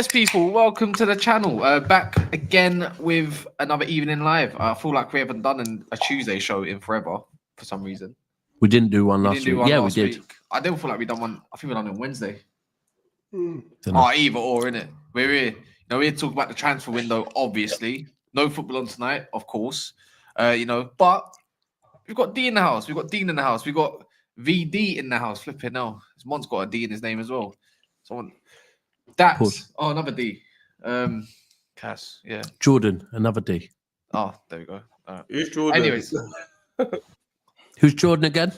Yes, people, welcome to the channel. Back again with another evening live. I feel like we haven't done a Tuesday show in forever for some reason. We didn't do one last week. Yeah, we did. I didn't feel like we done one. I think we done it on Wednesday. Either or, innit? We're here. We're here to talk about the transfer window, obviously. No football on tonight, of course. But we've got D in the house. We've got Dean in the house. We've got VD in the house. Flipping now. Mon's got a D in his name as well. Someone. That's another D. Cass, yeah. Jordan, another D. Oh, there we go. Who's Jordan? Anyways. Who's Jordan again?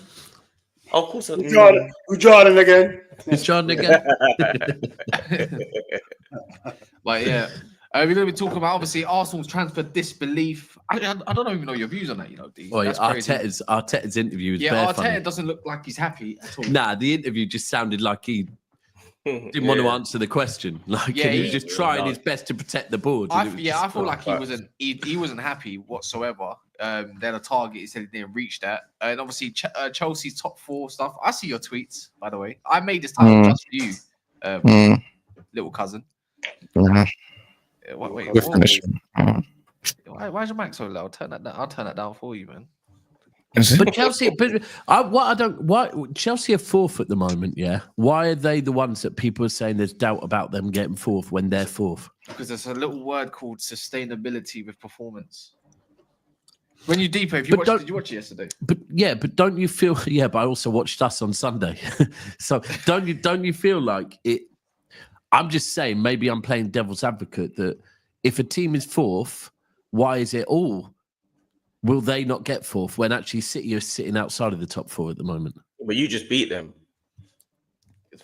Oh, of course. Who's Jordan again? Who's Jordan again? But yeah. We're going to be talking about, obviously, Arsenal's transfer disbelief. I don't even know your views on that, D. Well, Arteta's interview is Arteta funny. doesn't look like he's happy at all. Nah, the interview just sounded like he didn't want to answer the question. Like he was just trying his best to protect the board. I feel like he wasn't happy whatsoever. They had a target. He said he didn't reach that. And obviously Chelsea's top 4 stuff. I see your tweets, by the way. I made this title just for you, little cousin. Wait, why is your mic so loud? Turn that down. I'll turn that down for you, man. But Chelsea, Chelsea are 4th at the moment, yeah. Why are they the ones that people are saying there's doubt about them getting 4th when they're 4th? Because there's a little word called sustainability with performance. When you deeper, did you watch it yesterday? But don't you feel? Yeah, but I also watched us on Sunday. So don't you feel like it? I'm just saying, maybe I'm playing devil's advocate that if a team is 4th, why is it all? Will they not get 4th when actually City are sitting outside of the top 4 at the moment? But you just beat them.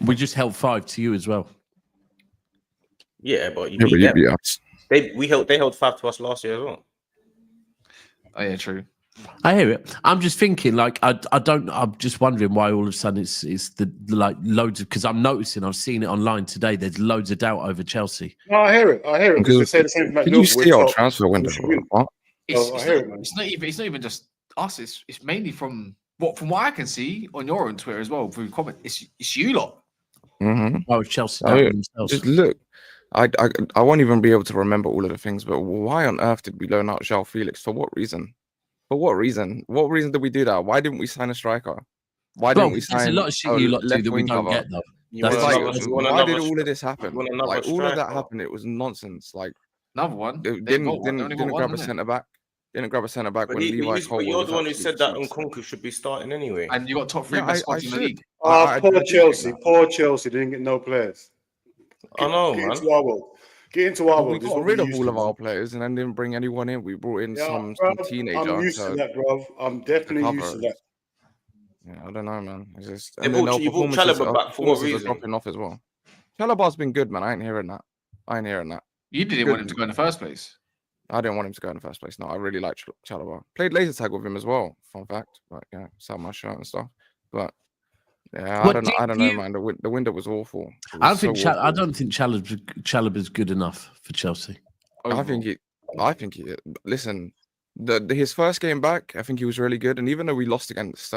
We just held 5 to you as well. Yeah, but you beat us. They held 5 to us last year as well. Oh yeah, true. I hear it. I'm just thinking, like, I'm just wondering why all of a sudden it's the loads of, because I'm noticing, I've seen it online today. There's loads of doubt over Chelsea. No, I hear it. Because they say the same thing. Can you see our transfer window? What? It's not even just us. It's mainly from what I can see on your own Twitter as well. Through comment, it's you lot. Oh, Chelsea. Just look. I won't even be able to remember all of the things. But why on earth did we loan out João Felix? For what reason? For what reason? What reason did we do that? Why didn't we sign a striker? Why didn't we sign? There's a lot of shit you lot do that we don't get though. Why did all of this happen? Like all of that happened. It was nonsense. Like another one. Didn't grab a centre back. Didn't grab a centre back when Levi Cole. But you're the one who said that Nkunku should be starting anyway. And you got top 3 best squads in the league. Poor Chelsea. Poor Chelsea. Didn't get no players. I know, man. Get into our world. We got rid of all of our players and then didn't bring anyone in. We brought in some teenager. I'm used to that, bro. I'm definitely used to that. Yeah, I don't know, man. It's just you brought Chalobah back for what reason? Dropping off as well. Chalobah's been good, man. I ain't hearing that. You didn't want him to go in the first place. I didn't want him to go in the first place. No, I really like Chalobah. Played laser tag with him as well. Fun fact. Like, yeah, sell my shirt and stuff. But yeah, I don't know, man. The window was awful. I don't think Chalobah's good enough for Chelsea. I think he. Listen, his first game back, I think he was really good. And even though we lost against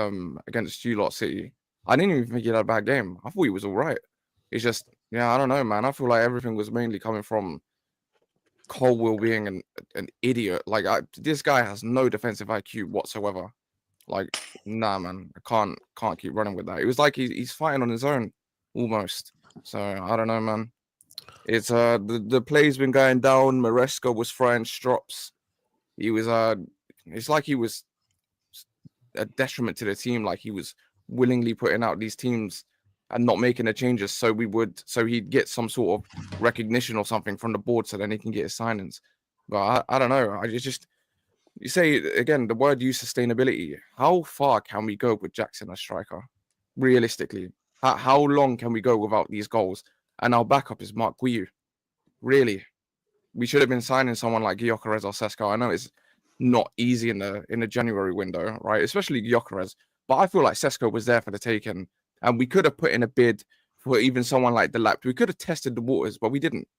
you lot City, I didn't even think he had a bad game. I thought he was all right. It's just, I don't know, man. I feel like everything was mainly coming from Colwill being an idiot. Like this guy has no defensive IQ whatsoever. Like, nah, man, I can't keep running with that. It was like he's fighting on his own almost. So I don't know, man. It's the play's been going down. Maresca was throwing strops. He was it's like he was a detriment to the team. Like he was willingly putting out these teams and not making the changes so he'd get some sort of recognition or something from the board so then he can get his signings. But I don't know. You say again the word use sustainability. How far can we go with Jackson as striker? Realistically, how long can we go without these goals? And our backup is Mark Guiu. Really, we should have been signing someone like Gyökeres or Sesko. I know it's not easy in the January window, right? Especially Gyökeres, but I feel like Sesko was there for the taking, and we could have put in a bid for even someone like Delap. We could have tested the waters, but we didn't.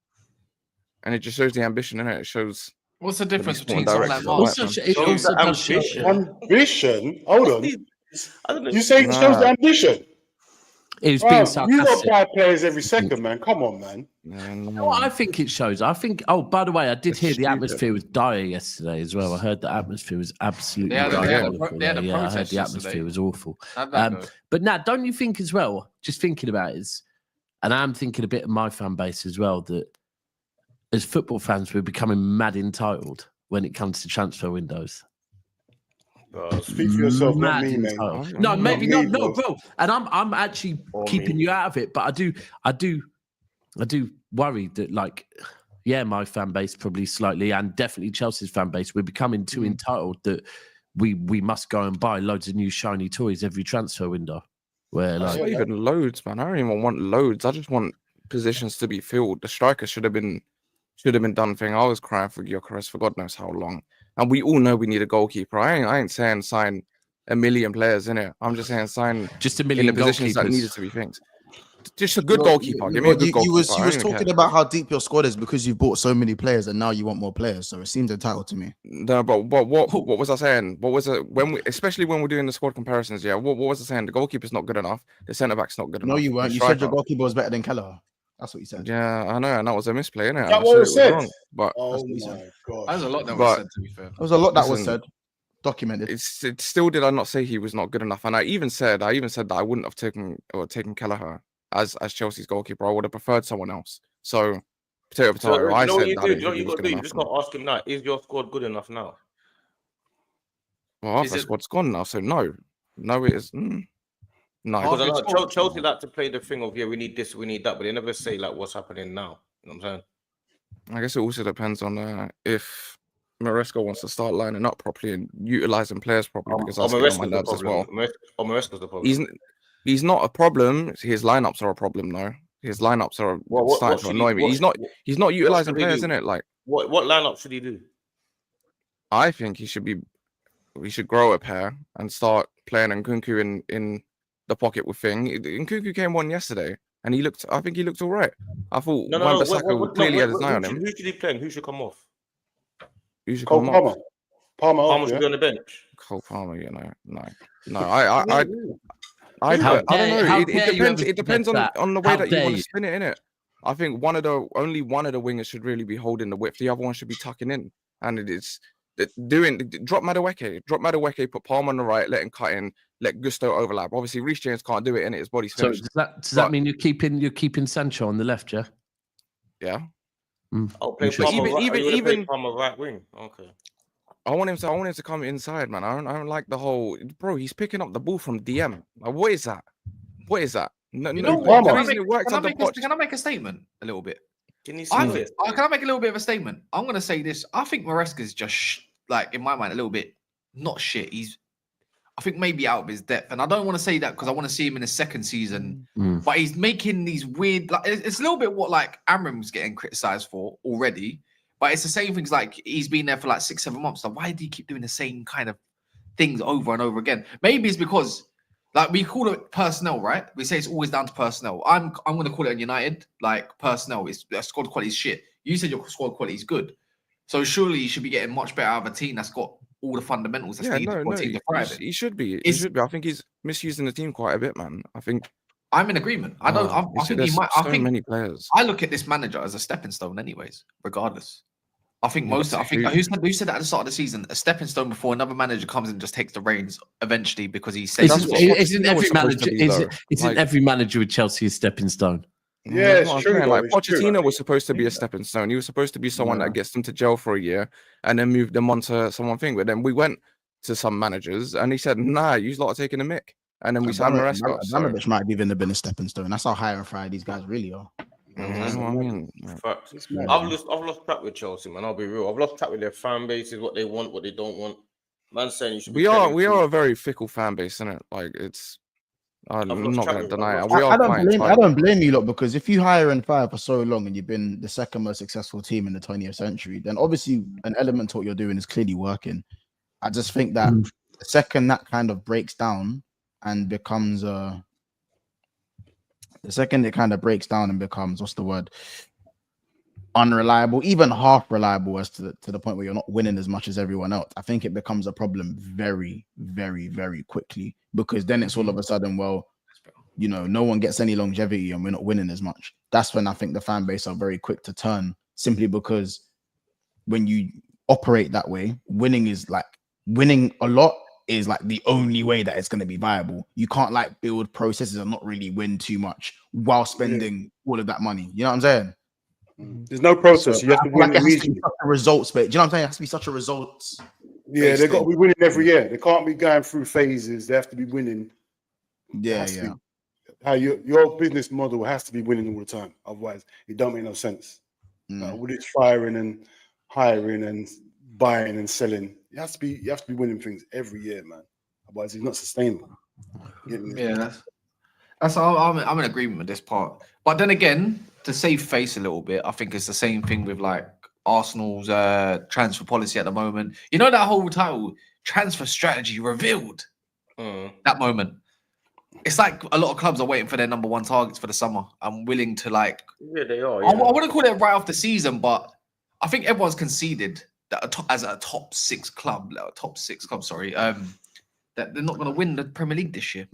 And it just shows the ambition, and it shows. What's the difference between someone like Mark? Ambition? Hold on. You say it shows the ambition? He was being You got sarcastic. bad players every second, man. Come on, man. I think it shows. I think. Oh, by the way, I did hear the atmosphere was dire yesterday as well. I heard the atmosphere was absolutely diabolical. They had a I heard protest the yesterday. atmosphere was awful. But now, don't you think as well? Just thinking about it, and I'm thinking a bit of my fan base as well. That as football fans, we're becoming mad entitled when it comes to transfer windows. Speak for yourself, not me, mate. No, maybe not. Me, No, bro. And I'm actually keeping you out of it, but I do worry that, like, yeah, my fan base probably slightly, and definitely Chelsea's fan base, we're becoming too entitled that we must go and buy loads of new shiny toys every transfer window. Where like, not even loads, man. I don't even want loads. I just want positions to be filled. The striker should have been done thing. I was crying for Gyökeres for God knows how long. And we all know we need a goalkeeper. I ain't saying sign a million players in it. I'm just saying sign just a million in the positions that needed to be things. Just a good goalkeeper. Give me a good goalkeeper. You was talking about how deep your squad is because you've bought so many players and now you want more players. So it seems entitled to me. No, but what was I saying? What was it especially when we're doing the squad comparisons? Yeah, what was I saying? The goalkeeper's not good enough. The centre back's not good enough. No, you weren't. You said your goalkeeper was better than Kelleher. That's what you said. Yeah, I know, and that was a misplay, innit? That what was said. Wrong, but oh my god, there's a lot that was said. To be fair, there was a lot that was said. Documented. It still did I not say he was not good enough, and I even said that I wouldn't have taken Kelleher as Chelsea's goalkeeper. I would have preferred someone else. So potato. So, I said you that. got to do. You just got to ask him now. Is your squad good enough now? Well, our squad's gone now, so no, it is. No, because Chelsea like to play the thing of we need this, we need that, but they never say like what's happening now. You know what I'm saying? I guess it also depends on if Maresca wants to start lining up properly and utilizing players properly, because that's on my nerves as well. Maresca's the problem. He's not a problem. His lineups are a problem, though. His lineups are starting to annoy me. He's not utilizing players in it. Like what lineup should he do? I think he should grow a pair and start playing Nkunku in the pocket with thing. Nkunku came on yesterday and I think he looked all right. I thought Wan-Bissaka clearly had his eye on him. Who should he play? Who should come off? Who should come off? Palmer should be on the bench. Cole Palmer, no. I don't know. It depends on the way that you want to spin it, innit? I think only one of the wingers should really be holding the width. The other one should be tucking in. And drop Madueke, put Palmer on the right, let him cut in, let Gusto overlap. Obviously, Reece James can't do it, and his body's finished. So does that mean you're keeping Sancho on the left, yeah? Yeah. I'll play even Palmer right wing. Okay. I want him to come inside, man. I don't like the whole bro. He's picking up the ball from DM. Like, what is that? No, can I make a statement a little bit? Can you see it? Can I make a little bit of a statement? I'm going to say this. I think Maresca's just, like, in my mind, a little bit not shit. I think maybe out of his depth. And I don't want to say that because I want to see him in his second season. But he's making these weird, like, it's a little bit what, like, Amram's getting criticised for already. But it's the same things, like, he's been there for, like, 6-7 months. Like, why do you keep doing the same kind of things over and over again? Maybe it's because, like, we call it personnel, right? We say it's always down to personnel. I'm going to call it on United, like, personnel. Squad quality is shit. You said your squad quality is good. So surely you should be getting much better out of a team that's got all the fundamentals that's needed for a team to thrive. He should be. I think he's misusing the team quite a bit, man. I think I'm in agreement. I think he might. I think many players. I look at this manager as a stepping stone, anyways. Regardless, I think who said that at the start of the season? A stepping stone before another manager comes and just takes the reins eventually because he says. Isn't every manager with Chelsea a stepping stone? Yeah, it's true. Like Pochettino was supposed to be a stepping stone. He was supposed to be someone that gets them to jail for a year and then move them on to someone thing. But then we went to some managers and he said, "Nah, you lot are taking a mick." And then we signed Maresca. Abramovich might even have been a stepping stone. That's how high and fried these guys really are. I mean, I've lost track with Chelsea, man. I'll be real. I've lost track with their fan bases, what they want, what they don't want. Man saying you should. We are a very fickle fan base, isn't it? Like it's. I'm not going to deny it. I don't blame you lot, because if you hire and fire for so long and you've been the second most successful team in the 20th century, then obviously an element to what you're doing is clearly working. I just think that the second that kind of breaks down and becomes what's the word? Unreliable, even half reliable, as to the point where you're not winning as much as everyone else, I think it becomes a problem very, very, very quickly, because then it's all of a sudden, well, you know, no one gets any longevity and we're not winning as much. That's when I think the fan base are very quick to turn, simply because when you operate that way, winning a lot is like the only way that it's going to be viable. You can't like build processes and not really win too much while spending all of that money. You know what I'm saying? There's no process. So you have to win it has to immediately. be such a results, but do you know what I'm saying? It has to be such a results. Yeah, they've got to be winning every year. They can't be going through phases. They have to be winning. Yeah. How your business model has to be winning all the time. Otherwise, it don't make no sense. With its firing and hiring and buying and selling, you have to be winning things every year, man. Otherwise, it's not sustainable. Yeah, that's I'm in agreement with this part. But then again, to save face a little bit, I think it's the same thing with like Arsenal's transfer policy at the moment. You know that whole title, transfer strategy revealed. That moment. It's like a lot of clubs are waiting for their number one targets for the summer. I'm willing to like. Yeah, they are. I wouldn't call it right off the season, but I think everyone's conceded that as a top six club, that they're not going to win the Premier League this year.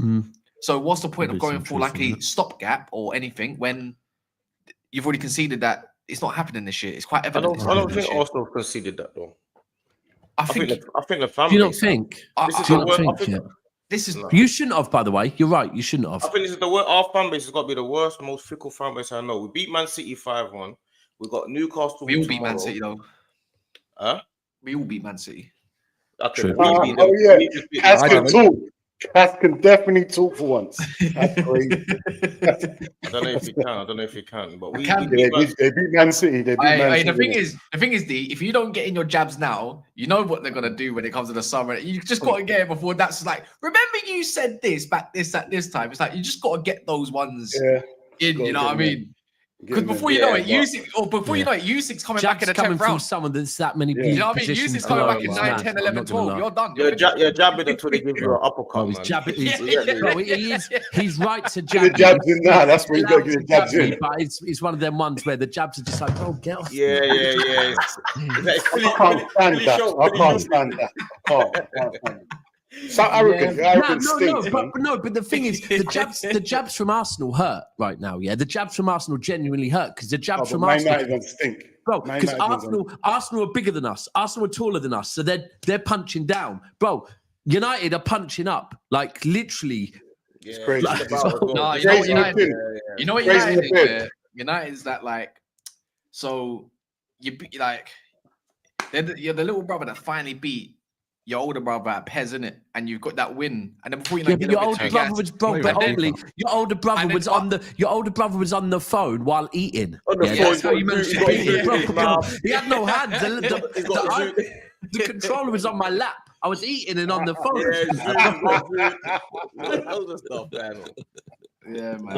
So what's the point of going for like a stopgap or anything when you've already conceded that it's not happening this year? It's quite evident. I don't think Arsenal conceded that though. I think the family. Do you not think? This is you shouldn't have, by the way. You're right. You shouldn't have. I think this is our fan base has got to be the worst, most fickle fan base I know. We beat Man City 5-1. We got Newcastle. We all beat Man City though. Huh? We all beat Man City. Okay. True. Cass can talk. Cass can definitely talk for once. That's crazy. I don't know if you can. But they beat Man City. They beat Man City. The thing is, D, if you don't get in your jabs now, you know what they're gonna do when it comes to the summer. You just gotta get it before that's like. Remember, you said this at this time. It's like you just gotta get those ones in. You know what I mean? Because before you know it, Usyk's coming back in the 10th round. Someone that's that many. You know what I mean? Usyk's coming back in 9, 10, 11, 12. You're done. You're jabbing until they give you an uppercut. He's jabbing. He's right to jab. The jabs in now. That's where you got to get the jabs in. But it's one of them ones where the jabs are just like, oh, get off. Yeah. I can't stand that. I can't. So arrogant. But the thing is, the jabs from Arsenal hurt right now. Yeah, the jabs from Arsenal genuinely hurt because the jabs from Arsenal stink. Bro, because Arsenal are bigger than us. Arsenal are taller than us, so they're punching down. Bro, United are punching up, like literally. It's crazy. You know what United is? United is that like, so you be like, you're the little brother that finally beat your older brother at Pez, innit? And you've got that win, and then before you know, your older brother was your older brother was on the phone while eating. That's how you managed to beat him. He had no hands. The controller was on my lap. I was eating and on the phone. Yeah, man.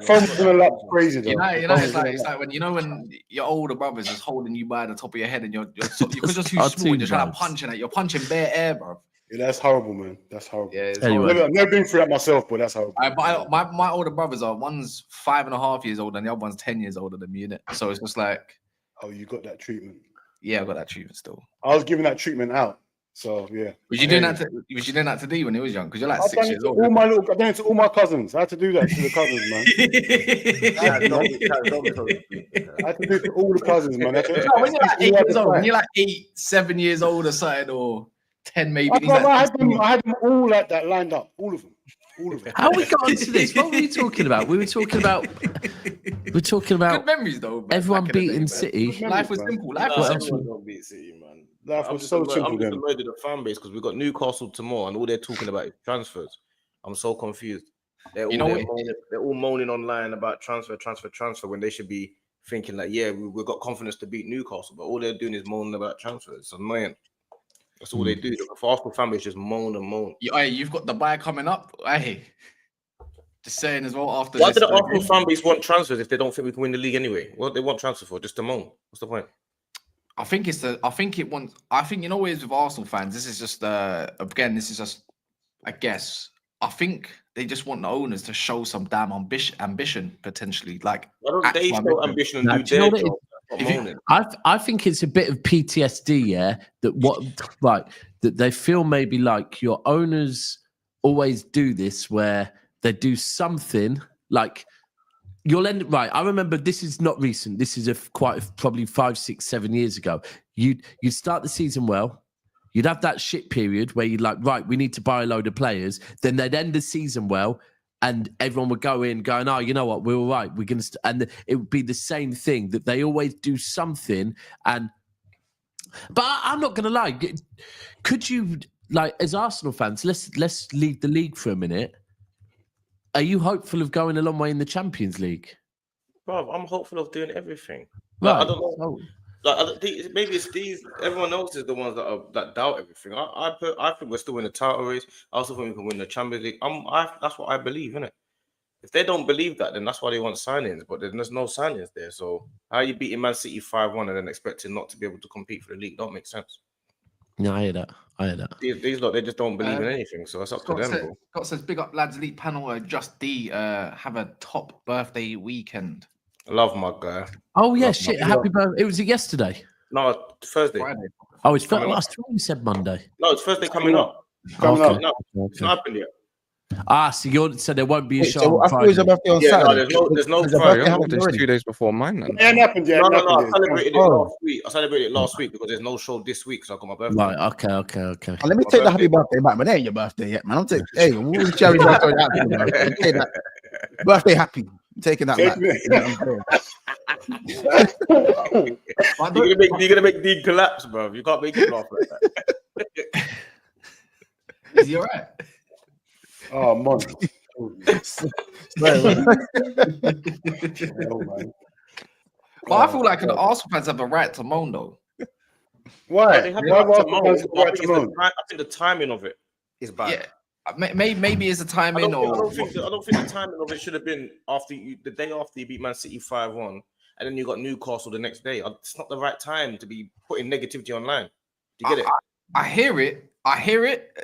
Phone's gonna look crazy though. It's like when your older brother's just holding you by the top of your head and you're because you're too small, you're trying to punch in it. You're punching bare air, bro. Yeah, that's horrible, man. That's horrible. Yeah, anyway. I've never been through that myself, but that's horrible. My older brothers are one's 5.5 years old and the other one's 10 years older than me, innit? So it's just like, oh, you got that treatment. Yeah, I got that treatment still. I was giving that treatment out. So yeah. Was you doing that to D when he was young? Because you're like 6 years old. I've done it to all my cousins. I had to do that to the cousins, man. I had to do it to all the cousins, man. When you're like 8 years old, when you're like 8, 7 years old or something, or 10 maybe. I had them all like that lined up, all of them. How we got onto this? What were we talking about? We're talking about good memories though. Everyone beating City. Life was simple. Life was simple. Don't beat City, man. Life was so simple. I'm just annoyed at the fan base because we got Newcastle tomorrow and all they're talking about is transfers. I'm so confused. They're all moaning online about transfer when they should be thinking like, yeah, we've got confidence to beat Newcastle, but all they're doing is moaning about transfers. It's annoying. That's all they do. The Arsenal fan base just moan and moan. You've got the buy coming up. Hey, just saying as well after. Why do the Arsenal fan base want transfers if they don't think we can win the league anyway? What they want transfer for? Just to moan. What's the point? I think you know what it is with Arsenal fans. This is just I guess. I think they just want the owners to show some damn ambition potentially. Like, why don't they show ambition and do their job? I think it's a bit of PTSD, yeah. That they feel maybe like your owners always do this, where they do something like you'll end right. I remember this is not recent. This is probably 5, 6, 7 years ago. You'd start the season well. You'd have that shit period where you'd like, right, we need to buy a load of players. Then they'd end the season well, and everyone would go in going, oh, you know what, we're all right. We're going to, and it would be the same thing that they always do something. But I'm not going to lie. Could you, like, as Arsenal fans, let's leave the league for a minute. Are you hopeful of going a long way in the Champions League? Bro, I'm hopeful of doing everything. Right. Like, I don't know. Like, maybe it's these. Everyone else is the ones that doubt everything. I think we're still in the title race. I also think we can win the Champions League. That's what I believe, innit? If they don't believe that, then that's why they want signings. But then there's no signings there. So how are you beating Man City 5-1 and then expecting not to be able to compete for the league? Don't make sense. No, I hear that. These lot, they just don't believe in anything. So it's up to them, bro. Scott says, big up, lads. Elite panel. Just D. Have a top birthday weekend. Love my guy. Oh yeah, shit! Happy birthday! Was it yesterday? No, Thursday. Friday. Oh, it's Thursday. I thought you said Monday. No, it's Thursday coming up. Coming up. No, it's not happened yet. So there won't be a show. So I thought it was your birthday on Saturday. There's no Is your Friday. birthday happened It's already? 2 days before mine. Then. It ain't happened yet. No, it I happened celebrated it Oh. last week. I celebrated it last week because there's no show this week, so I got my birthday. Right. Okay. Oh, let me take the happy birthday back, but it ain't your birthday yet, man. I'm taking. Hey, what was Jerry birthday happy? Man? Take that. Birthday happy. I'm taking that back. Take You know what I'm saying? You're gonna make Dean collapse, bro. You can't make him laugh like that. Is he all right? Oh, man. Sorry, man. Oh, man. But I feel like the Arsenal fans have a right to moan, though. Why? They have Why the right to Arsenal moan, fans have but right to moan? I think the timing of it is bad. Yeah. Maybe it's the I timing, don't think the timing of it should have been the day after you beat Man City 5-1, and then you got Newcastle the next day. It's not the right time to be putting negativity online. Do you get it? I hear it.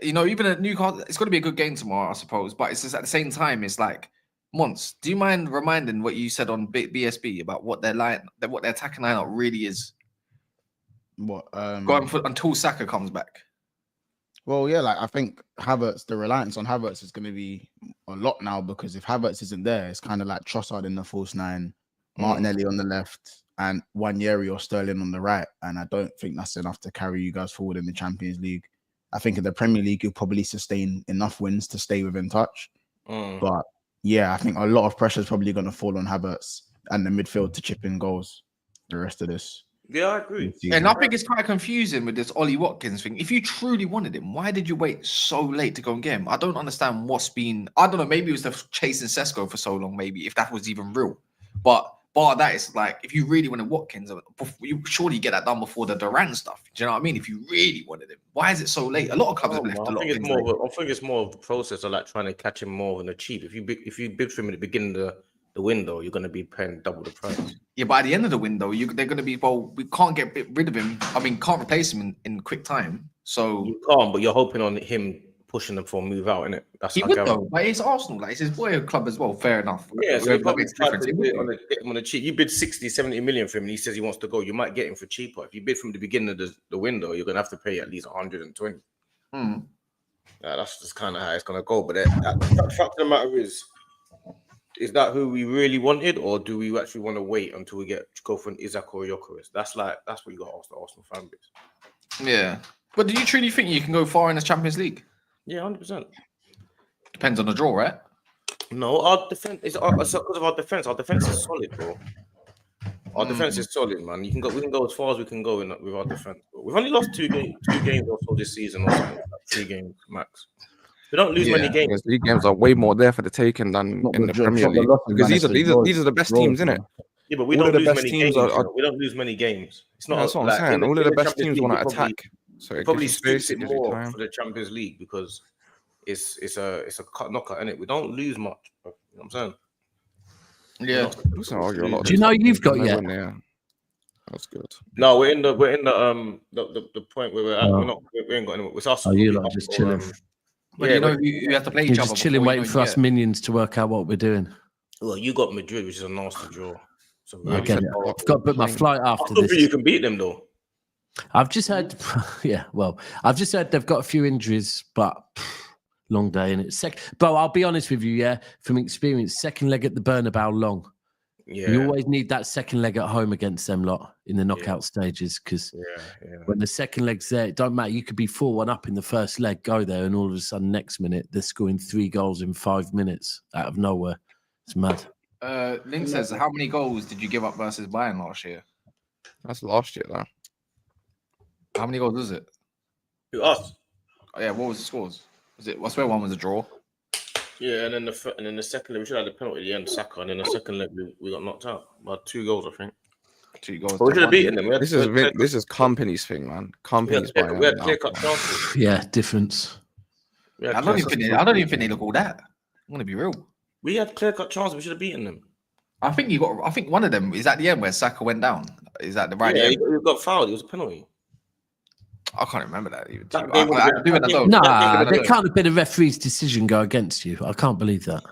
You know, even at Newcastle, it's going to be a good game tomorrow, I suppose. But it's just at the same time, it's like, Mons, do you mind reminding what you said on BSB about what their attacking lineup really is? What? Going for until Saka comes back. Well, yeah, like I think Havertz, the reliance on Havertz is going to be a lot now because if Havertz isn't there, it's kind of like Trossard in the false nine, Martinelli on the left, and Nwaneri or Sterling on the right. And I don't think that's enough to carry you guys forward in the Champions League. I think in the Premier League, you'll probably sustain enough wins to stay within touch. But yeah, I think a lot of pressure is probably going to fall on Havertz and the midfield to chip in goals the rest of this. Yeah, I agree. And I think it's quite confusing with this Ollie Watkins thing. If you truly wanted him, why did you wait so late to go and get him? I don't understand what's been. I don't know. Maybe it was the chasing Sesko for so long. Maybe if that was even real. But bar that, it's like if you really wanted Watkins, you surely get that done before the Durant stuff. Do you know what I mean? If you really wanted him, why is it so late? A lot of clubs have left. I think it's more of the process of like trying to catch him more than the cheap. If you bid for him at the beginning of the window, you're going to be paying double the price. Yeah, but at the end of the window, they're going to be, well, we can't get rid of him. I mean, can't replace him in quick time. So you can't, but you're hoping on him pushing them for a move out, innit? That's he would though. But it's Arsenal, like it's his boy club as well. Fair enough. Yeah, so probably get him on the cheap. You bid 60, 70 million for him, and he says he wants to go. You might get him for cheaper. If you bid from the beginning of the window, you're going to have to pay at least 120. That's just kind of how it's going to go. But the fact of the matter is that who we really wanted, or do we actually want to wait until we go for an Isak or Gyökeres? That's what you got to ask the Arsenal fan base. Yeah, but do you truly think you can go far in the Champions League? Yeah, 100%. Depends on the draw, right? No, our defense is because of our defense. Our defense is solid, bro. Our defense is solid, man. We can go as far as we can go with our defense. We've only lost two games or so this season, or something, like 3 games max. We don't lose many games. These games are way more there for the taking than in the Premier League because these are the best teams, innit? Yeah, but we don't lose many games. We don't lose many games. It's not. That's what I'm saying. All of the best teams want to attack. So it probably space it more for the Champions League because it's a knockout, innit? We don't lose much. You know what I'm saying? Yeah. Do you know you've got yet? Yeah. That's good. No, we're in the point where we're at. We ain't got anywhere. It's us. Oh, you lot just chilling. But you know, you have to play each You're other. just chilling, waiting for us minions to work out what we're doing. Well, you got Madrid, which is a nasty draw. So I get it. I've got to book my flight after I don't this. think you can beat them though. I've just heard, I've just heard they've got a few injuries, but Long day in it. But I'll be honest with you, yeah, from experience, second leg at the Bernabeu long. Yeah. You always need that second leg at home against them lot in the knockout stages because when the second leg's there, it don't matter. You could be 4-1 up in the first leg, go there, and all of a sudden, next minute, they're scoring 3 goals in 5 minutes out of nowhere. It's mad. Link says, how many goals did you give up versus Bayern last year? That's last year, though. How many goals was it? Who, us? Oh, yeah, what was the scores? Was it? I swear one was a draw. Yeah, and then the second leg, we should have the penalty at the end, Saka, and then the second leg, we got knocked out. About 2 goals, I think. 2 goals. But we should have beaten them. This is company's thing, man. Company's we had clear-cut chances. Yeah, difference. I don't even think they look all that. I'm gonna be real. We had clear-cut chances. We should have beaten them. I think one of them is at the end where Saka went down. Is that the right? Yeah, end? he got fouled. It was a penalty. I can't remember that even. There can't have been a referee's decision go against you. I can't believe that.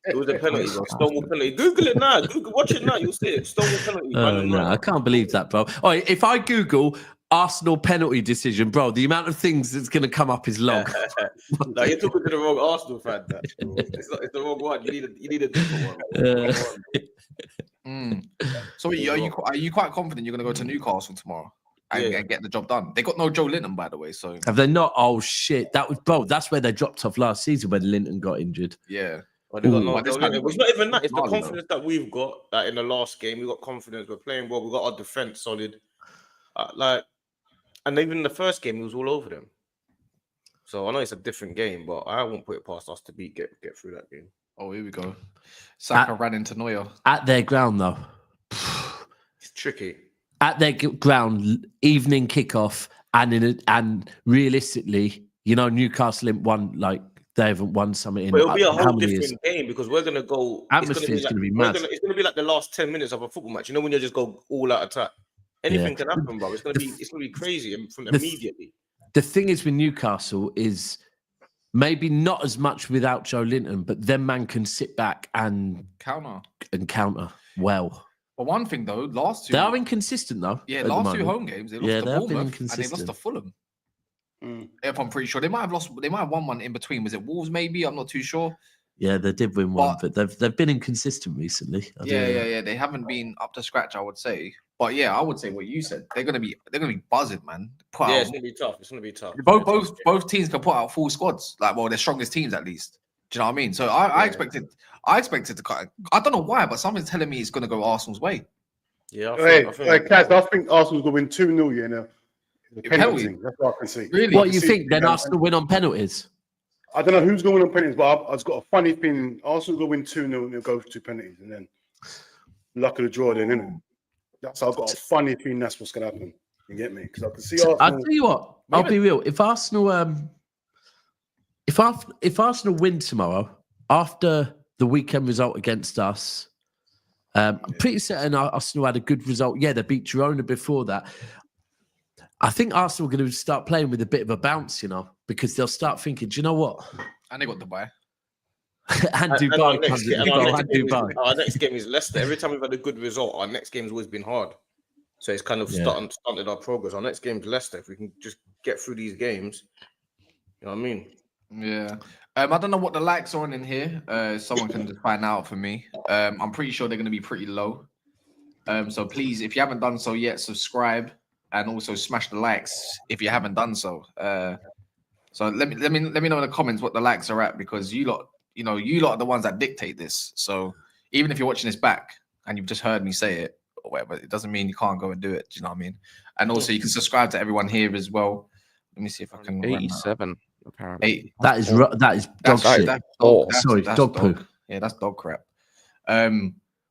It was a penalty, bro. Stonewall penalty. Google it now. Watch it now. You'll see it. Stonewall penalty. No, I can't believe that, bro. All right, if I Google Arsenal penalty decision, bro, the amount of things that's going to come up is long. No, you're talking to the wrong Arsenal fan. It's the wrong one. You need a different one. So are you quite confident you're going to go to Newcastle tomorrow and get the job done? They got no Joe Linton, by the way. So have they not? Oh shit, that was bro. That's where they dropped off last season when Linton got injured. Yeah. Well, it's not even that. It's the confidence that we've got. Like in the last game, we got confidence. We're playing well. We got our defense solid. And even in the first game, he was all over them. So I know it's a different game, but I won't put it past us to get through that game. Oh, here we go. Saka ran into Neuer at their ground though. It's tricky. At their ground, evening kickoff, and realistically, you know, Newcastle haven't won, like they haven't won something in. But it'll be a whole different game because we're gonna go. Atmosphere is going to be mad. It's going to be like the last 10 minutes of a football match. You know, when you just go all out attack. Anything can happen, bro. It's gonna be crazy from immediately. The thing is with Newcastle is maybe not as much without Joe Linton, but then man can sit back and counter well. But one thing though, they are inconsistent though. Yeah, last 2 home games they lost to Bournemouth and they lost to Fulham. If I'm pretty sure they might have lost. They might have won one in between. Was it Wolves? Maybe I'm not too sure. Yeah, they did win one, but they've been inconsistent recently. Yeah. They haven't been up to scratch, I would say. But yeah, I would say what you said. They're gonna be buzzing, man. It's gonna be tough. It's gonna be tough. Both teams can put out full squads. Like, well, their strongest teams at least. Do you know what I mean? So I expected to cut. I don't know why, but something's telling me it's gonna go Arsenal's way. Yeah. I think Arsenal's gonna win 2-0. You know, penalty. That's what I can see. Really? What you think? Then Arsenal win on penalties? I don't know who's going to win on penalties, but I've got a funny feeling Arsenal will win 2-0 and they'll go to penalties, and then luck of the draw. Then, innit? I've got a funny feeling that's what's going to happen. You get me? Because I can see Arsenal. I'll tell you what. I'll be real. If Arsenal, if Arsenal win tomorrow after the weekend result against us, I'm pretty certain Arsenal had a good result. Yeah, they beat Girona before that. I think Arsenal are going to start playing with a bit of a bounce, you know, because they'll start thinking, do you know what? And they got Dubai. and Dubai. Our next game is Leicester. Every time we've had a good result, our next game's always been hard. So it's kind of stunted our progress. Our next game's Leicester. If we can just get through these games, you know what I mean? Yeah. I don't know what the likes are on in here. Someone can just find out for me. I'm pretty sure they're going to be pretty low. So please, if you haven't done so yet, subscribe. And also smash the likes if you haven't done so. So let me know in the comments what the likes are at, because you lot are the ones that dictate this. So even if you're watching this back and you've just heard me say it or whatever, it doesn't mean you can't go and do it. Do you know what I mean? And also you can subscribe to everyone here as well. Let me see if I can. 87 apparently. That is dog shit. Sorry, dog poo. Yeah, that's dog crap.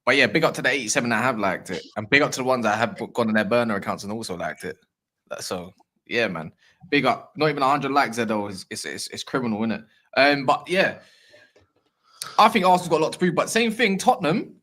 But yeah, big up to the 87 that have liked it, and big up to the ones that have gone on their burner accounts and also liked it. So yeah, man, big up. Not even 100 likes there though. It's criminal, isn't it? But yeah, I think Arsenal's got a lot to prove. But same thing, Tottenham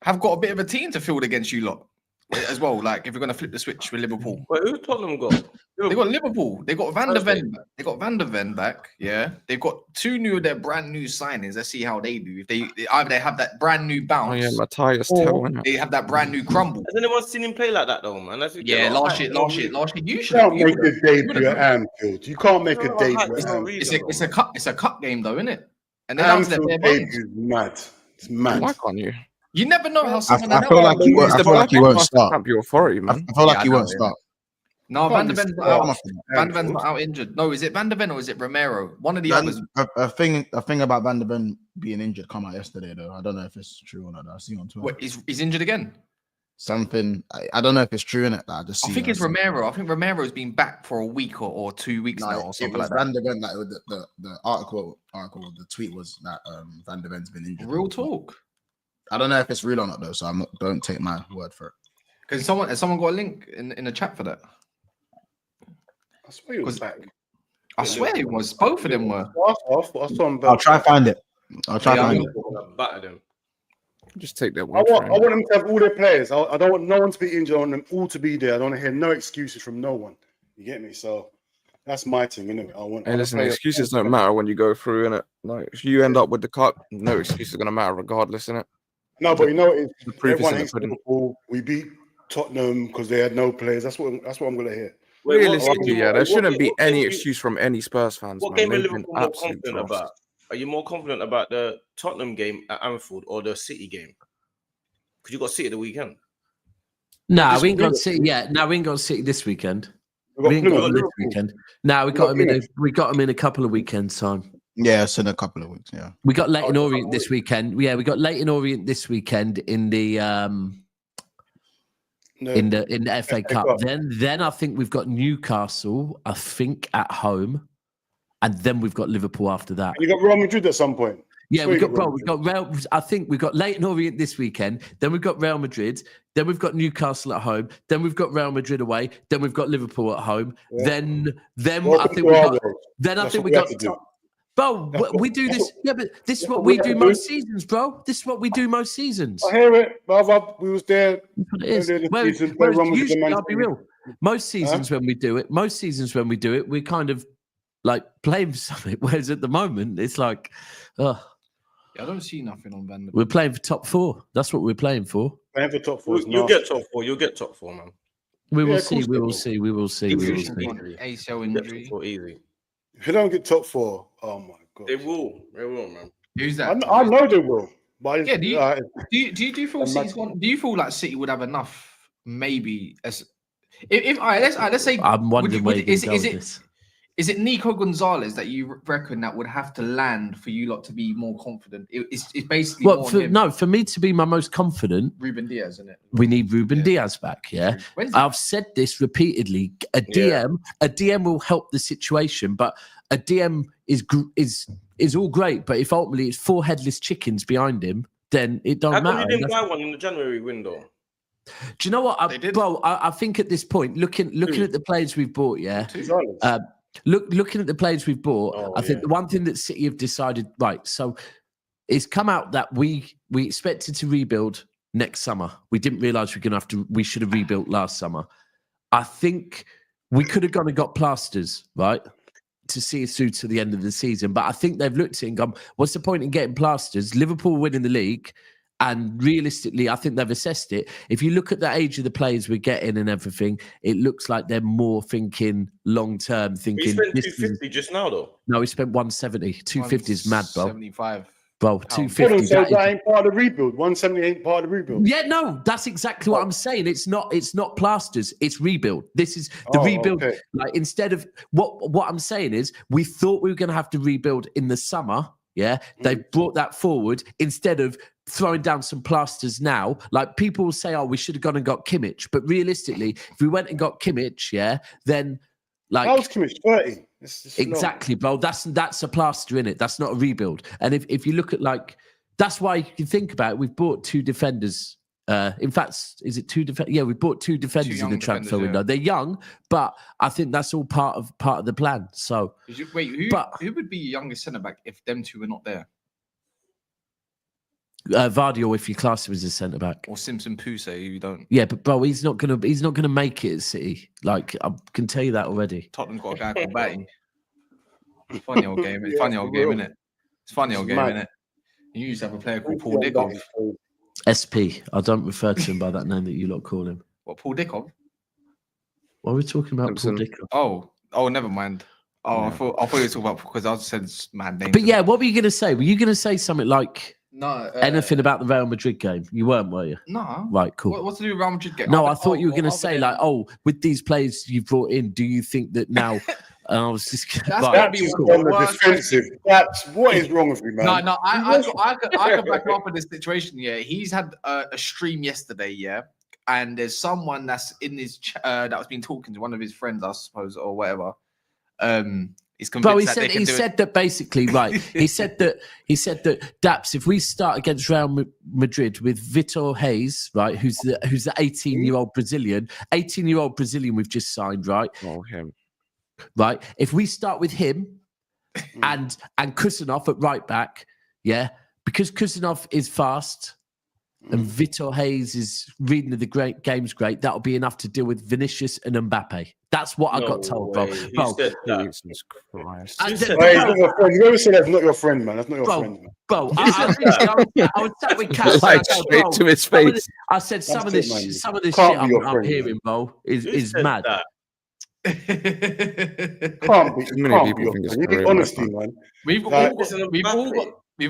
have got a bit of a team to field against you lot. as well. Like if we're gonna flip the switch with Liverpool. Wait, who Tottenham got? They got Liverpool. They got Van der Thursday. Ven. They got Van der Ven back. Yeah. They've got 2 new their brand new signings. Let's see how they do. If they either they have that brand new bounce, Oh yeah, Matthias or Tell, innit? they have that brand new crumble. Has anyone seen him play like that though, man? Yeah, last year. You You should can't make a debut at Anfield. You can't make a No, debut I- at it's no Anfield. reason. It's a cup game though, isn't it? And they're down to their Anfield bare bones. debut is mad. It's mad. Why can't you? You never know how someone. I feel like he won't. I The feel like he Black won't must start. stamp your authority, I man. feel like Yeah, he I know, won't yeah. start. No, Van der Can't Ven's be out. start. Van der Ven's Anfield. out injured. No, is it Van der Ven or is it Romero? One of the others. A thing about Van der Ven being injured come out yesterday though. I don't know if it's true or not. I see on Twitter. What, he's injured again? Something I don't know if it's true in it. I just I see think it. it's Romero. I think Romero's been back for a week or 2 weeks No, now, or it something was like that. Van der Ven. Like the article, the tweet was that Van der Ven's been injured. Real talk. I don't know if it's real or not though, so don't take my word for it. Because has someone got a link in the chat for that? I swear he was back. I swear it was. Both of them were. I saw him back. I'll try find it. I'll try Yeah, find I'm it. Battered him. Just take that I one. want them to have all their players. I don't want no one to be injured. I want them all to be there. I don't want to hear no excuses from no one. You get me? So that's my thing, isn't it? Hey, listen, excuses don't matter when you go through, innit? Like, if you end up with the cup, no excuse is going to matter regardless, innit? No, but you know, The proof is everyone in the hates pudding. Liverpool. We beat Tottenham because they had no players. That's what I'm gonna hear. Wait, Realistically, yeah, there what shouldn't be game- any what excuse from any Spurs fans, What man. game are They've been Liverpool more absolute confident dross. about? Are you more confident about the Tottenham game at Anfield or the City game? Because you got City the weekend. Nah, This we ain't got weekend. City. Yeah, no, we ain't got City this weekend. We've We ain't got Plymouth, them this Liverpool. weekend. No, we We've got got them in. Plymouth. We got them in a couple of weekends time. Yeah, it's in a couple of weeks. Yeah. We got Leighton Oh, Orient this weekend. Yeah, we got Leighton Orient this weekend in the in the FA Cup. Cup. Then I think we've got Newcastle. I think at home, and then we've got Liverpool after that. And you got Real Madrid at some point. Yeah, Swear we you got Real. I think we've got Leighton Orient this weekend. Then we've got Real Madrid. Then we've got Newcastle at home. Then we've got Real Madrid away. Then we've got Liverpool at home. Yeah. Then I Welcome think to we our got. world. Then I That's think what we we have got. to do. Bro, That's what- we do that's this. Yeah, but this is that's what what we we have do to most do. seasons, bro. This is what we do most seasons. I hear it, brother. We was there. That's what it is. earlier this Whereas, season, whereas Real Madrid usually, and Man I'll be City. real. Most seasons when we do it, we kind of like playing for something. Whereas at the moment, it's like, Yeah, I don't see nothing on Van der Ven. we're playing for top 4. That's what we're playing for. Playing for top four. is You'll nasty. get top 4. You'll get top 4, man. We Yeah, will of see. course We they will will. see. We will see. We will Easy. see. ACL You'll get injury. top 4 easy. If you don't get top four, oh my god. They will. They will, man. Who's I, that? I know they will. But Yeah, do you- uh, Do you feel And City's do you feel like City would have enough? Maybe as if all right, let's say I'm wondering where you're is going with it this. is it Nico Gonzalez that you reckon that would have to land for you lot to be more confident? It's basically Well, more for, him. no, for me to be my most confident, Ruben Diaz, isn't it? we need Ruben Yeah. Diaz back. Yeah, When's I've said this repeatedly. A DM will help the situation, but a DM is all great. But if ultimately it's 4 headless chickens behind him, then it How don't come matter. you didn't buy one in the January window? Do you know what, They did. bro? I think at this point, looking at the players we've bought, yeah. Gonzalez. Looking at the players we've bought, Oh, I think yeah. the one thing that City have decided, right, so it's come out that we expected to rebuild next summer. We didn't realise we should have rebuilt last summer. I think we could have gone and got plasters, right, to see us through to the end of the season. But I think they've looked at it and gone, what's the point in getting plasters? Liverpool winning the league. And realistically, I think they've assessed it. If you look at the age of the players we're getting and everything, it looks like they're more thinking long term. We Thinking spent this is- 250 just now, though. no, we spent 170. 250 is mad, bro. 75. Bro, Pound. 250. So that that is- ain't part of the rebuild. 170 ain't part of the rebuild. yeah, no, that's exactly what I'm saying. It's not plasters, it's rebuild. This is the Oh, rebuild. okay. Like instead of what I'm saying is we thought we were gonna have to rebuild in the summer. Yeah, they've brought that forward instead of throwing down some plasters now. Like people will say, oh, we should have gone and got Kimmich. But realistically, if we went and got Kimmich, yeah, then like That was Kimmich 30. It's low. exactly, bro. That's a plaster in it. That's not a rebuild. And if you look at like, that's why you can think about it. We've bought 2 defenders. In fact, is it 2 defenders? Yeah, we bought 2 defenders in young the transfer defenders, window. yeah. They're young, but I think that's all part of the plan. So Wait, But- who would be your youngest centre back if them 2 were not there? Vardy, or if you class him as a centre back, or Simpson Puse, you don't. Yeah, but bro, he's not gonna make it at City. Like, I can tell you that already. Tottenham's got a guy called Batty. Funny old game. Yeah, Funny old for game, real. innit? It's funny old It's game, mad. innit? You used to have a player called Paul Dickov. SP. I don't refer to him by that name that you lot call him. What, Paul Dickov? Why are we talking about Simpson. Paul Dickov? Oh, never mind. Oh, Yeah. I thought you were talking about because I said mad names. But yeah, what were you gonna say? Were you gonna say something like no, anything about the Real Madrid game? You weren't, were you? No. Right, cool. What's to do with Real Madrid game? No, I thought you were going to say like, oh, with these players you brought in, do you think that now? And I was just That's right, gotta be cool. On the defensive. That's what is wrong with you, man. No, I could back up in this situation. Yeah, he's had a stream yesterday. Yeah, and there's someone that's in his that was been talking to one of his friends, I suppose, or whatever. He's convinced Bro, he that said they can he do it. said that basically, right? He said that Daps, if we start against Real Madrid with Vitor Hayes, right, who's the 18-year-old Brazilian, we've just signed, right? Oh, him. Right. If we start with him and Kusanov at right back, yeah, because Kusanov is fast and Vitor Hayes is reading of the game's great, that'll be enough to deal with Vinicius and Mbappe. That's what I got told, bro. Bro, Jesus Christ. I Hey, said, he's not your friend. You ever say that's not your friend, man? That's not your Bro, friend, man. bro, I was sat with Kat. Like I said, straight bro, to his some of face. this- I said some of That's this, it, man. some of this Can't shit be your I'm friend, hearing, bro, is mad. Can't be. Too many Can't people be your think it's friend. You need career, honesty, man. man. We've Like,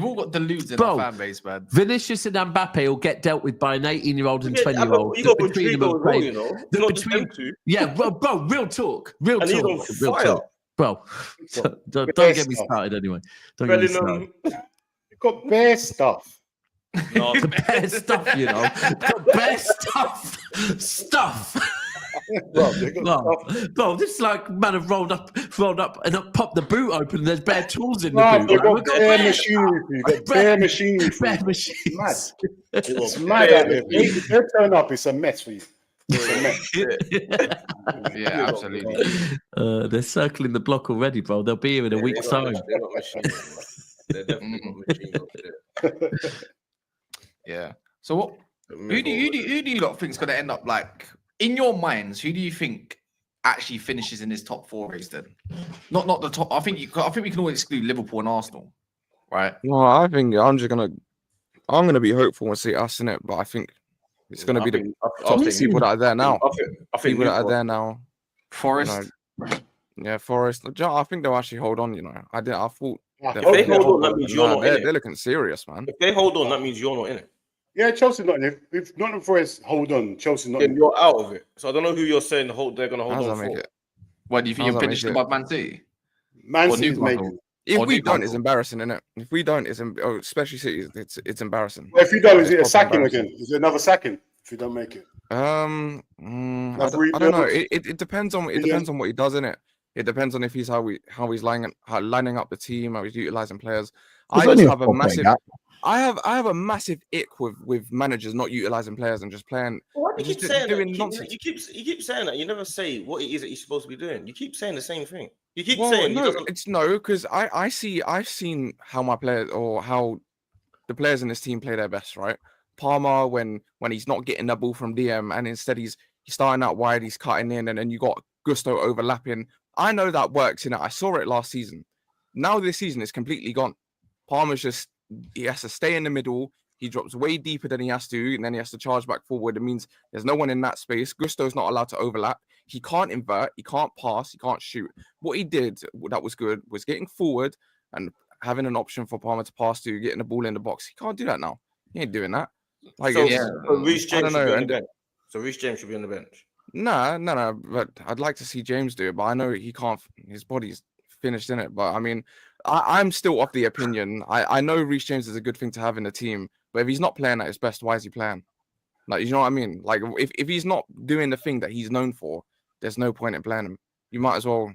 all got deludes in Bro, our fan base, man. Vinicius and Mbappe will get dealt with by an 18-year-old and 20-year-old. You got between them Rodrigo and as well, playing- you know. that It's not just between- them two. Yeah, bro, real talk. Real And he's talk. on Real fire. talk. Bro, don't Bare get me stuff. started anyway. Don't get me started. Bellingham. You got bare stuff. No, The best stuff, you know. The best stuff. Bro, they got Bro, stuff. bro, this is like man have rolled up and popped the boot open and there's bare tools in the Nah, boot. they Like, got we've got bare machinery for you. You got bare machinery for bare you. machines. Mad. It was It's mad out there. If they turn up, it's a mess for you. It's a mess. Yeah, absolutely. They're circling the block already, bro. They'll be here in a week's time. They're not machines. They're definitely not machines. Yeah. So what? Who do you lot think's going to end up like in your minds? Who do you think actually finishes in this top four race? Then, not the top. I think we can always exclude Liverpool and Arsenal, right? No, I think I'm gonna be hopeful and see us in it, but I think it's gonna be the top people that are there now. I think People that are there now. Forest. Yeah, Forest. I think they'll actually hold on. You know, I thought If they hold on, that means you're not in they're it. looking serious, man. If they hold on, that means you're not in it. Yeah, Chelsea's not in it. If Nottingham Forest hold on, Chelsea's not in Then it. you're out of it. So I don't know who you're saying they're going to hold How does on that make for. it? What do you think How's you're that finished make it? above Man City? Man Or City's Newcastle? maybe. If Or we don't, it's Newcastle. embarrassing, innit? If we don't, especially City, it's embarrassing. Well, if you don't, is it a It's sacking proper again? Is it another sacking if you don't make it? I don't know. It depends on what he does in it. It depends on if he's how he's lining up the team, how he's utilizing players. I just have a massive. I have a massive ick with managers not utilizing players and just playing. Why do you just keep saying doing that? nonsense. You keep saying that. You never say what it is that you're supposed to be doing. You keep saying the same thing. You keep Well, saying no, it's no, because I've seen how my players or how the players in this team play their best, right? Palmer when he's not getting the ball from DM and instead he's starting out wide, he's cutting in, and then you got Gusto overlapping. I know that works, I saw it last season. Now this season it's completely gone. Palmer's he has to stay in the middle. He drops way deeper than he has to, and then he has to charge back forward. It means there's no one in that space. Gusto's not allowed to overlap. He can't invert. He can't pass. He can't shoot. What he did that was good was getting forward and having an option for Palmer to pass to, getting the ball in the box. He can't do that now. He ain't doing that. Like, so, yeah, Reece I James don't should be know. on the bench. So Reece James should be on the bench. No. But I'd like to see James do it. But I know he can't. His body's finished in it. But I mean, I'm still of the opinion. I know Reece James is a good thing to have in the team. But if he's not playing at his best, why is he playing? Like, you know what I mean? Like, if he's not doing the thing that he's known for, there's no point in playing him. You might as well.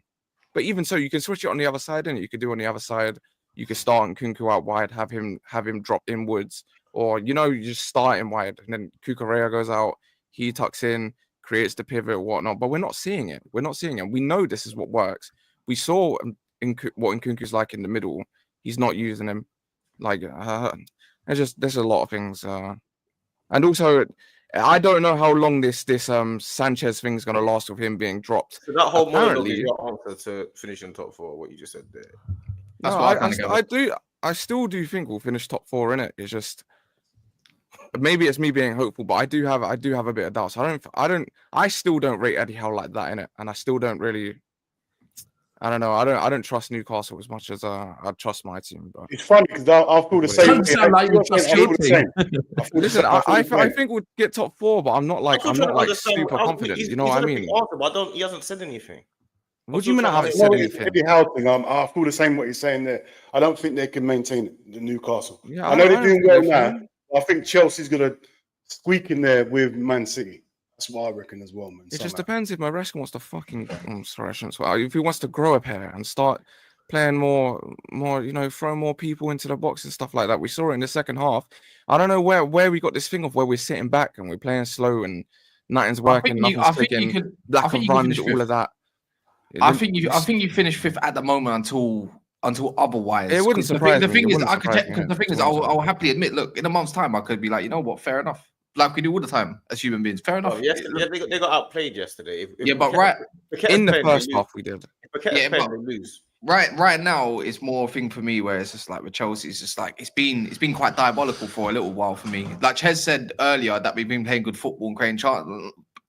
But even so, you can switch it on the other side, and you could do on the other side. You could start Nkunku out wide, have him drop inwards, or you just start him wide, and then Cucurella goes out, he tucks in, creates the pivot or whatnot. But we're not seeing it. We know this is what works. We saw what Nkunku's like in the middle. He's not using him, like, and there's a lot of things, and also I don't know how long this Sanchez thing is gonna last with him being dropped. So that whole monologue Apparently, is your answer to finishing top 4. What you just said there. That's no, what I kind of I still do think we'll finish top 4 in it. It's just maybe it's me being hopeful, but I do have a bit of doubts. I still don't rate Eddie Howe like that in it, and I still don't really. I don't know. I don't trust Newcastle as much as I trust my team. But It's funny because I feel the same. Don't sound like you trust your team. listen, I think we'll get top 4, but I'm not like super confident. You know what I mean? He hasn't said anything. What do you mean I haven't said anything? Eddie Howe thing, I feel the same what you're saying there. I don't think they can maintain the Newcastle. Yeah, I know they're doing well now. I think Chelsea's gonna squeak in there with Man City. That's what I reckon as well, man. It just depends if Maresca wants to fucking. I'm sorry, I shouldn't swear. If he wants to grow a pair and start playing more, throw more people into the box and stuff like that. We saw it in the second half. I don't know where we got this thing of where we're sitting back and we're playing slow and nothing's working. Nothing's clicking. Lack of runs, all of that. I think you finish 5th at the moment until otherwise. It wouldn't surprise me. The thing is, I'll happily admit. Look, in a month's time, I could be like, you know what, fair enough. Like we do all the time as human beings. Fair enough. They got outplayed yesterday. But right in the first half we did. They lose. Right now, it's more a thing for me where it's just like with Chelsea, it's just like it's been quite diabolical for a little while for me. Like Ches said earlier that we've been playing good football and creating chance.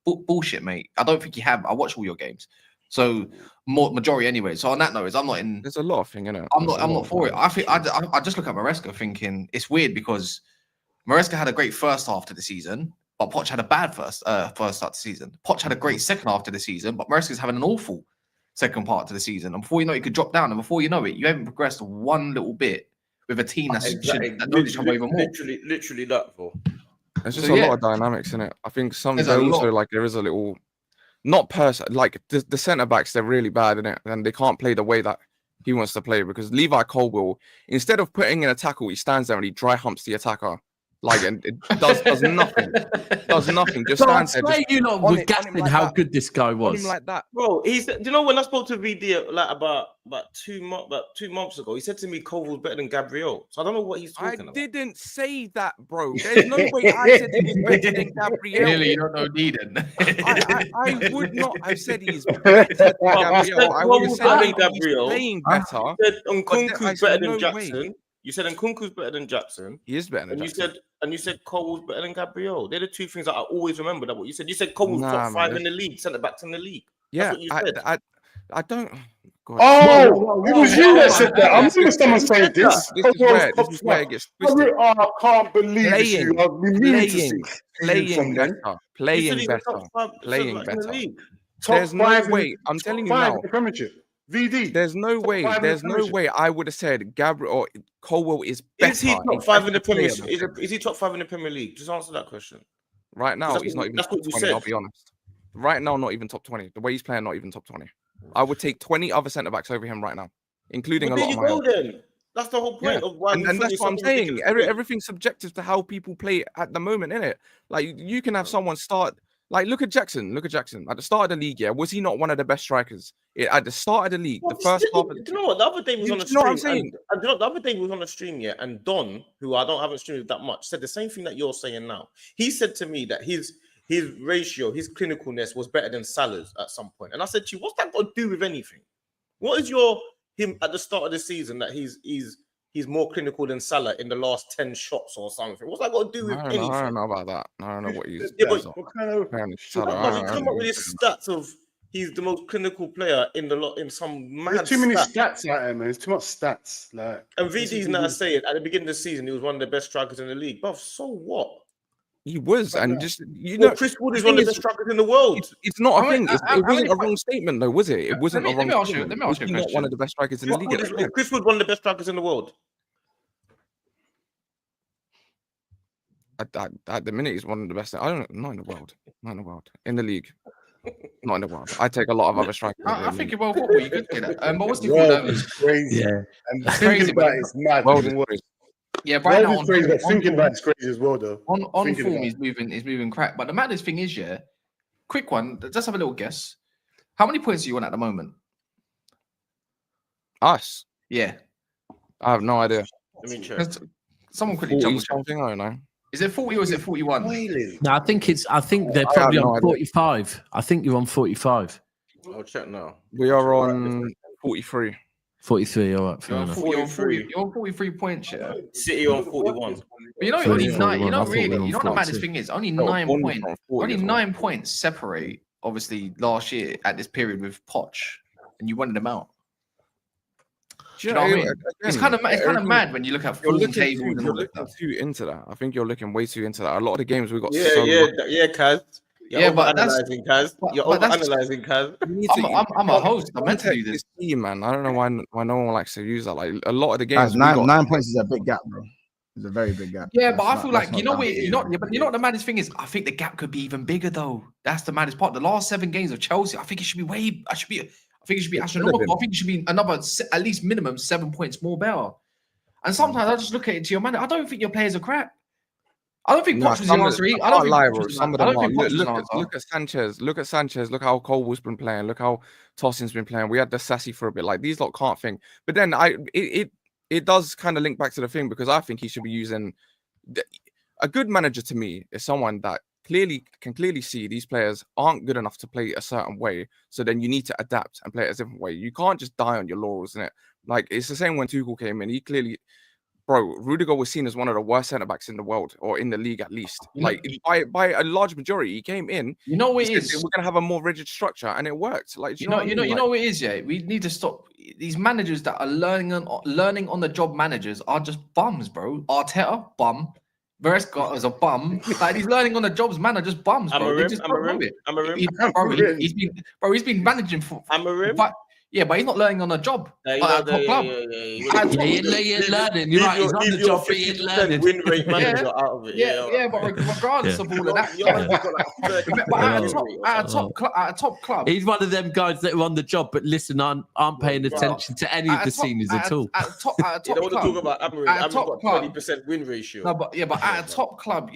Bullshit, mate. I don't think you have. I watch all your games. So majority anyway. So on that note, I'm not in. There's a lot of thing in it. I'm not for it. I think I just look at Maresca thinking it's weird because Maresca had a great first half to the season, but Poch had a bad first start to the season. Poch had a great second half to the season, but Maresca's having an awful second part to the season. And before you know it, you could drop down. And before you know it, you haven't progressed one little bit with a team that knows each other even more. Literally that for. There's just a lot of dynamics in it. I think there is a little. Not like the centre backs, they're really bad in it, and they can't play the way that he wants to play because Levi Colwill, instead of putting in a tackle, he stands there and he dry humps the attacker, like and it does nothing, Just stands there. You lot were gasping how good this guy was. Like that, bro. Do you know when I spoke to VD like about 2 months ago? He said to me, Colwill's better than Gabriel. So I don't know what he's talking about. I didn't say that, bro. There's no way I said he was better than Gabriel. Really, you don't know Deedon. I would not have said he's better than Gabriel. I would have said he's playing better. You said Nkunku's better than Jackson. You said Nkunku's better than Jackson. He is better than Jackson. You said Colwill's better than Gabriel. They're the 2 things that I always remember. That what you said. You said Colwill's top 5 in the league, centre backs in the league. Yeah, that's what you said. I don't. God. Oh, it was you that said that. I'm seeing someone saying this. This is where it gets twisted. I can't believe Playing better. There's no way. I'm telling you now. VD. There's no way I would have said Gabriel or Colwill is better. Is he top 5 in the Premier League? Is he top 5 in the Premier League? Just answer that question. Right now, he's not even top 20, I'll be honest. Right now, not even top 20. The way he's playing, not even top 20. I would take 20 other centre-backs over him right now, including a lot of my own. Then. That's the whole point of why. And that's what I'm saying. Everything's subjective to how people play at the moment, innit? Like, you can have someone start... Like, look at Jackson. At the start of the league, yeah, was he not one of the best strikers? At the start of the league, the first half of the... Do you know what? The other day was on the stream. You know what I'm saying? The other day was on the stream, yeah, and Don, who I haven't streamed that much, said the same thing that you're saying now. He said to me that his ratio, his clinicalness was better than Salah's at some point. And I said to you, what's that got to do with anything? What is him at the start of the season that he's more clinical than Salah in the last 10 shots or something? What's that got to do with anything? I don't know about that. I don't know what he's... Yeah, but what kind of... He come up with his stats of he's the most clinical player in some mad There's too many stats out there, man. There's too much stats. And VD's now saying at the beginning of the season he was one of the best strikers in the league. But so what? He was, and just Chris Wood is one of the best strikers in the world. It's not a thing. It wasn't a wrong statement, though, was it? It wasn't a wrong statement. Let me ask you a question. Not one of the best strikers in the league. Chris Wood, one of the best strikers in the world. At the minute, he's one of the best. Not in the world. In the league. Not in the world. I take a lot of other strikers. I think in world football you could do that. But what's the called? It's crazy. Yeah, and thinking about it's mad. Yeah, right now thinking about it's crazy as well, though. On form, he's moving crack. But the maddest thing is, yeah, quick one. Let's have a little guess. How many points are you on at the moment? Us? Yeah, I have no idea. Let me check. Someone quickly 40 double check. something, I don't know. Is it 40 or is it 41? No, I think they're I probably have no on idea. 45. I think you're on 45. I'll check now. We are on 43. 43, all right, fair enough. You're on 43 points, yeah. City on 41. But you know, 40, only 9. 41. You know, I thought we really, were on you know what the 42. maddest thing is? Only No, 9 one points. from 40 Only as well. 9 points separate. Obviously, last year at this period with Poch, and you wanted them out. Do you know what I mean? It's kind of mad when you look at You're form looking, tables too, and you're all that looking stuff. too into that. I think you're looking way too into that. A lot of the games we got Yeah, so Kaz. You're but that's- analyzing, Kaz. You're but that's- analyzing, Kaz. I'm a host. I'm meant to do this. Team, man. I don't know why no one likes to use that. Like a lot of the Guys, games, we got 9 points is a big gap, bro. It's a very big gap. Yeah, but I Let's feel not- like let's you know not what you know what the maddest thing is. I think the gap could be even bigger though. That's the maddest part. The last 7 games of Chelsea, I think it should be I think it should be astronomical. I think it should be another at least minimum 7 points more better. And sometimes I just look at it to your man. I don't think your players are crap. I don't think Poch was the answer. I don't think Poch was the answer. I don't think Poch was the answer. Look at Sanchez. Look at Sanchez. Look how Cole's been playing. Look how Tossin's been playing. We had the Sassy for a bit. Like these lot can't think. But then it does kind of link back to the thing because I think he should be using a good manager. To me is someone that can clearly see these players aren't good enough to play a certain way. So then you need to adapt and play it a different way. You can't just die on your laurels, innit? Like it's the same when Tuchel came in. He clearly. Bro, Rudiger was seen as one of the worst centre backs in the world, or in the league at least. Like by a large majority, he came in. You know what it is? We're gonna have a more rigid structure, and it worked. Like you know what it is. Yeah, we need to stop these managers that are learning on the job. Managers are just bums, bro. Arteta, bum. Maresca is a bum. Like these learning on the jobs, man, are just bums, bro. He's been managing for. Yeah, but he's not learning on a job. You're learning. You're right. He's on the job, but he's learning. Win rate manager out of it. Yeah, but regardless of all of that, at a top club, he's one of them guys that are on the job, but listen, aren't paying attention to any of the seniors at all. At a top club, you don't want to talk about Amorim. Amorim's got 20% win ratio. No, but at a top club,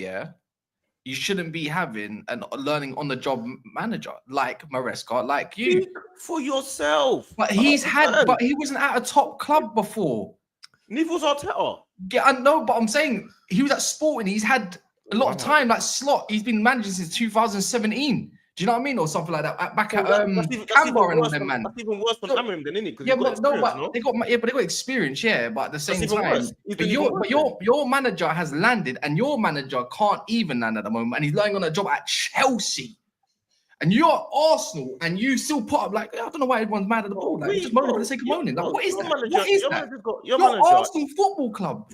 you shouldn't be having a learning on the job manager like Maresca, like you. Speak for yourself. But he wasn't at a top club before. Neither was Arteta. Yeah, I know, but I'm saying he was at Sporting. He's had a lot of time, like Slot. He's been managing since 2017. Do you know what I mean, or something like that? Back at Canberra and all them, man. That's even worse than Amorim, then, isn't it? Yeah, but they got experience, yeah. But at the same time, your manager has landed, and your manager can't even land at the moment, and he's learning on a job at Chelsea. And you're at Arsenal, and you still put up like I don't know why everyone's mad at the ball. Like, just moaning for the sake of moaning. Like, what is that? What is that? Your Arsenal Football Club.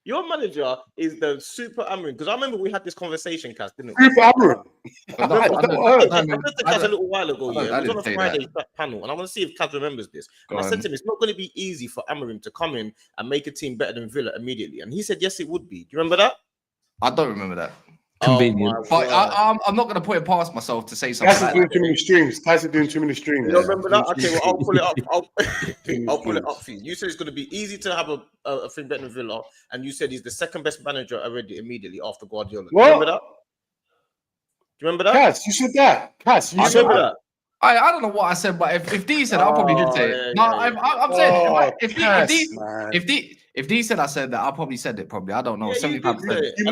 Your manager is the super Amorim, because I remember we had this conversation, Kaz, didn't we? Super Amorim. I said to Kaz a little while ago, it was on a Friday panel, and I want to see if Kaz remembers this. And I said to him, it's not going to be easy for Amorim to come in and make a team better than Villa immediately. And he said, yes, it would be. Do you remember that? I don't remember that. Convenient. But I'm not going to put it past myself to say something. That's doing too many streams. That's doing too many streams. You don't remember that? Okay, well, I'll pull it up. I'll pull it up for you. You said it's going to be easy to have a thing better than Villa, and you said he's the second best manager already immediately after Guardiola. What? Do you remember that? Do you remember that? Cass, you said that. Cass, you said that. I don't know what I said, but if D said, I probably did say it. I'm saying if D said I said that, I probably said it. Probably, I don't know. 75%. Do you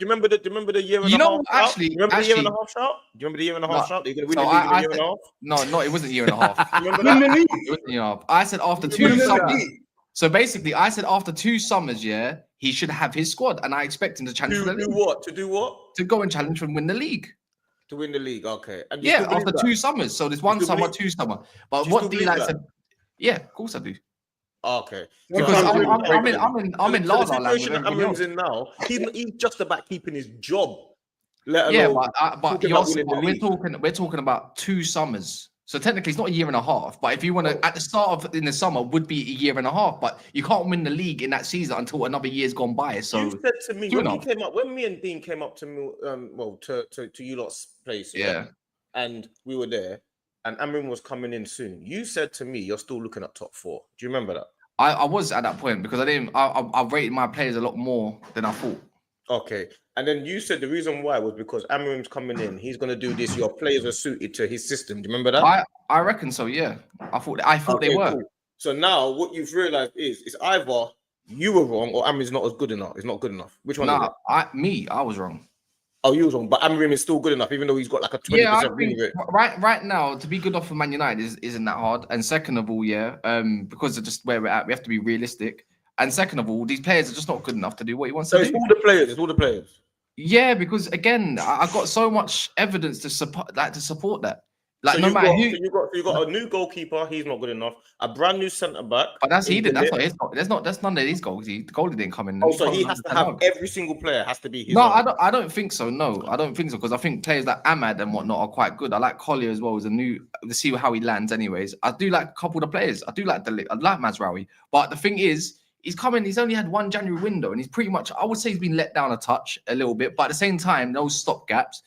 remember the year and a half? Actually, remember the year and a half shout? Do you remember the year and a half shout? You're going to win the league in a year and a half? No, it wasn't a year and a half. Remember that? It wasn't a year and a half. I said after 2 summers. So basically, I said after 2 summers, he should have his squad, and I expect him to challenge for the league. To do what? To go and challenge and win the league. To win the league, okay. And after 2 summers. So there's 1 summer, 2 summer. But what D like said, yeah, of course I do. Okay. Because I'm in La La Land. Amorim's in now. He's just about keeping his job. Let alone but we're talking about 2 summers. So technically, it's not a year and a half. But if you want to, at the start of in the summer, would be a year and a half. But you can't win the league in that season until another year's gone by. So you said to me when me and Dean came up to me, to you lot's place, and we were there, and Amorim was coming in soon. You said to me, you're still looking at top 4. Do you remember that? I was at that point because I rated my players a lot more than I thought. Okay. And then you said the reason why was because Amorim's coming in. He's going to do this. Your players are suited to his system. Do you remember that? I reckon so, yeah. I thought they were. Cool. So now what you've realized is it's either you were wrong, or Amarim's not as good enough. It's not good enough. Which one? Is it? I was wrong. Oh, you was wrong, but Amarim is still good enough, even though he's got like a 20% I win think rate. right now to be good off of Man United isn't that hard. And second of all, because of just where we're at, we have to be realistic. And second of all, these players are just not good enough to do what he wants to do. It's all the players. It's all the players. Yeah, because again, I've got so much evidence to support that. Like So no matter who, you got a new goalkeeper. He's not good enough. A brand new centre back. but that's he did. That's not his. That's none of these goals. The goalie didn't come in. Also, he has to have every single player has to be his. No, own. I don't think so. No, I don't think so because I think players like Ahmad and whatnot are quite good. I like Collier as well as to see how he lands. Anyways, I do like a couple of the players. I do like I like Mazraoui, but the thing is. He's coming. He's only had one January window, and he's pretty much. I would say he's been let down a touch, a little bit, but at the same time, those stop gaps.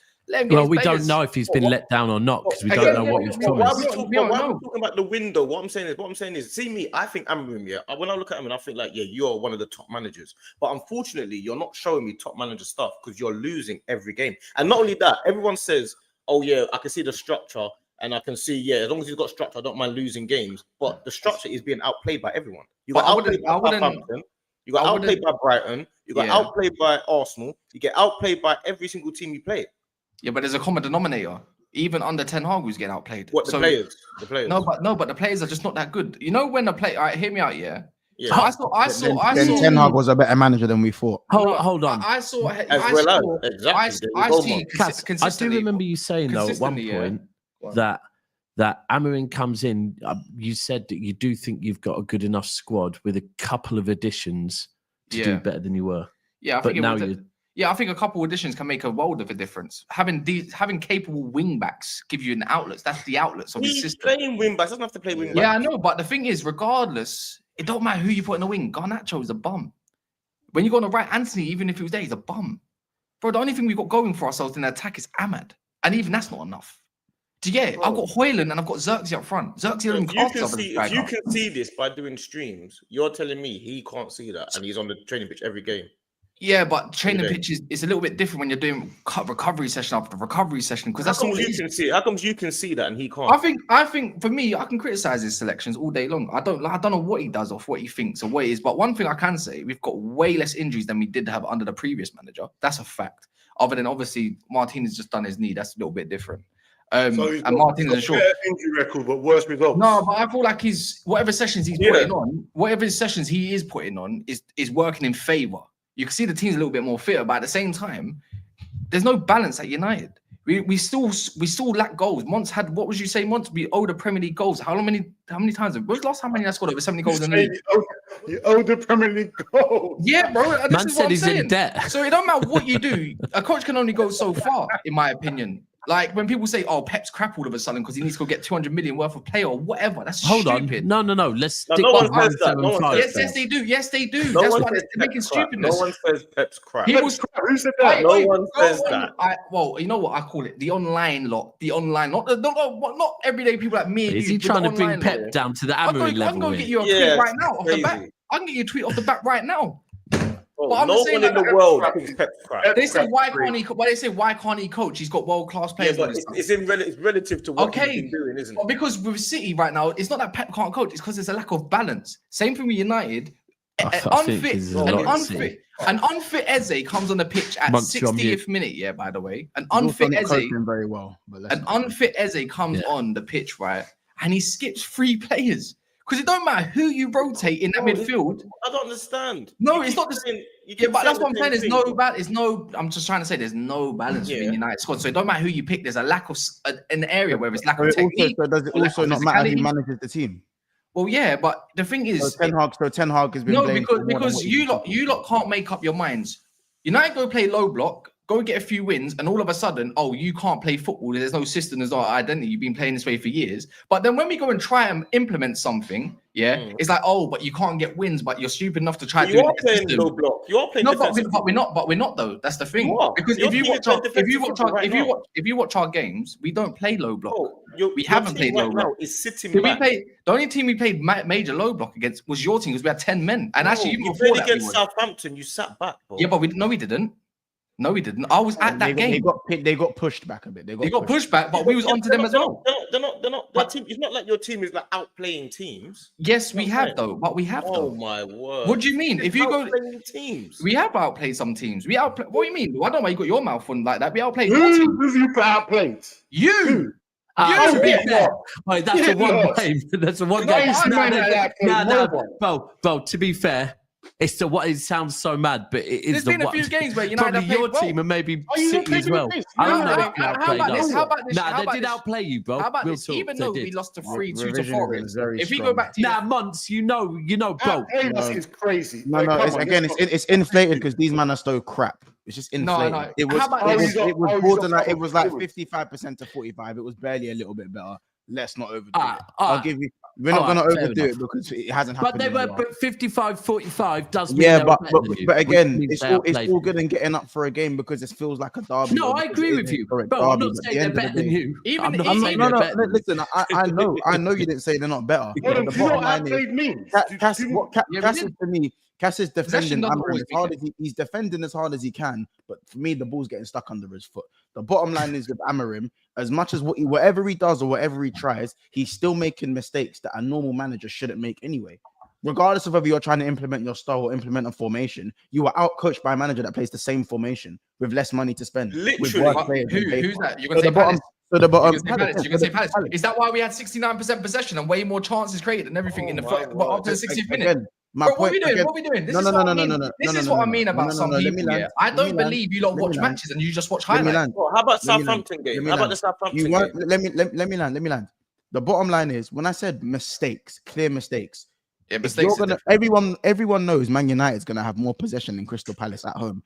Well, we don't know if he's been let down or not because we don't know what he's Why are we promised. talking about the window? What I'm saying is, see me. I think Amarim. When I look at him, and I think like, you're one of the top managers. But unfortunately, you're not showing me top manager stuff because you're losing every game. And not only that, everyone says, "Oh yeah, I can see the structure." And I can see, as long as he's got structure, I don't mind losing games. But the structure is being outplayed by everyone. You got outplayed by Southampton. You got outplayed by Brighton. You got outplayed by Arsenal. You get outplayed by every single team you play. Yeah, but there's a common denominator. Even under Ten Hag, who's getting outplayed. What the players? The players. No, but the players are just not that good. You know when the play. All right, hear me out. Yeah. I saw. Ten Hag was a better manager than we thought. Hold on. I saw. As well as exactly. I do remember you saying though at one point. That Amarim comes in, you said that you do think you've got a good enough squad with a couple of additions to do better than you were. Yeah, I think a couple of additions can make a world of a difference. Having capable wing backs give you an outlet. That's the outlets of his system. He's playing wing backs. Doesn't have to play wing backs. Yeah, I know, but the thing is, regardless, it don't matter who you put in the wing. Garnacho is a bum. When you go on the right, Anthony, even if he was there, he's a bum. Bro, the only thing we've got going for ourselves in the attack is Ahmad. And even that's not enough. I've got Højlund and I've got Xerxes up front. Xerxes if you can see this by doing streams, you're telling me he can't see that and he's on the training pitch every game. Yeah, but training pitches is a little bit different when you're doing recovery session after recovery session because that's all you can see. How comes you can see that and he can't? I think for me, I can criticize his selections all day long. I don't know what he does or what he thinks or what it is. But one thing I can say, we've got way less injuries than we did have under the previous manager. That's a fact. Other than obviously Martinez just done his knee. That's a little bit different. And Martinez is short. Injury record, but worse results. No, but I feel like whatever sessions he is putting on is working in favour. You can see the team's a little bit more fitter, but at the same time, there's no balance at United. We still lack goals. Monts had, what would you say, Monts? We owe the Premier League goals. How many times? When was the last time Man United scored over 70 goals in the league? You owe the Premier League goals. Yeah, bro. Man said he's in debt. So it don't matter what you do. A coach can only go so far, in my opinion. Like when people say, "Oh, Pep's crap all of a sudden because he needs to go get 200 million worth of player or whatever," that's stupid. No. Let's stick no one says that. Yes, they do. Yes, they do. That's why they're making stupidness. No one says Pep's crap. Who said that? No one says that. Well, you know what I call it? The online lot. The online, not everyday people like me. Is he trying to bring Pep down to the Amarim level? I can go get you a tweet right now off the bat. I can get you a tweet off the bat right now. But no one in the world thinks Pep's crap. They say why can't he coach? He's got world class players. Yeah, but it's relative to what he's been doing, isn't it? Because with City right now, it's not that Pep can't coach. It's because there's a lack of balance. Same thing with United. An unfit Eze comes on the pitch at 60th minute. Yeah, by the way, an unfit Eze very well. Unfit Eze comes on the pitch, right, and he skips 3 players. Because it don't matter who you rotate in that midfield. I don't understand. No, it's not the same. Yeah, but that's what I'm saying. I'm just trying to say there's no balance within United squad. So it don't matter who you pick. There's a lack of an area where it's lack of technique. Does it also not matter who manages the team? Well, yeah, but the thing is, Ten Hag has been because you lot can't make up your minds. United go play low block. Go get a few wins, and all of a sudden, you can't play football. There's no system, there's no identity. You've been playing this way for years. But then when we go and try and implement something, it's like, but you can't get wins, but you're stupid enough to try to do it. You are playing low block. You are playing but we're not though. That's the thing. Because if you watch our games, we don't play low block. We haven't played low block. Is sitting back. The only team we played major low block against was your team because we had 10 men. And actually, you played against Southampton. You sat back, bro. Yeah, but we didn't. No, we didn't. I was at that game. They got pushed back a bit. They got pushed back, but we was onto them as well. They're not. Their team. It's not like your team is like outplaying teams. Yes, we have though. But we have though. Oh my word! What do you mean? If you go teams, we have outplayed some teams. We outplay. What do you mean? I don't know why you got your mouth on like that. We outplayed Who your team. have you outplayed? You. To be fair, wait, that's a one game. That's a one game. Bro, to be fair, it's the what it sounds so mad, but it is There's been a few games where United probably your team and maybe City as well. I don't know if they outplayed us. Nah, they did outplay you, bro. How about this? Even though we lost to 3-2 to Forest, if we go back to months, you know, bro. It's crazy. No, it's inflated because these men are so crap. It's just inflated. No. It was borderline. It was like 55% to 45. It was barely a little bit better. Let's not overdo it. I'll give you. We're not going to overdo it because it hasn't happened. But 55-45 does mean yeah, but again, it's all good and getting up for a game because it feels like a derby. No, I agree with you. Bro, I'm not saying they're better than you. Listen, I know you didn't say they're not better. The bottom line is, Cass is defending as hard as he's defending as hard as he can, but for me, the ball's getting stuck under his foot. The bottom line is with Amorim, as much as whatever he does or whatever he tries, he's still making mistakes that a normal manager shouldn't make anyway. Regardless of whether you're trying to implement your style or implement a formation, you are outcoached by a manager that plays the same formation with less money to spend. Literally, who's that? You're gonna say Palace? So the bottom, you're gonna say Palace. Is that why we had 69% possession and way more chances created and everything in the up to the 60th minute? What are we doing? This is what I mean about some people. I don't believe you lot watch matches and you just watch highlights. How about Southampton game? How about the Southampton game? Let me land. The bottom line is when I said mistakes, clear mistakes. Yeah, mistakes. Everyone knows Man United's gonna have more possession than Crystal Palace at home.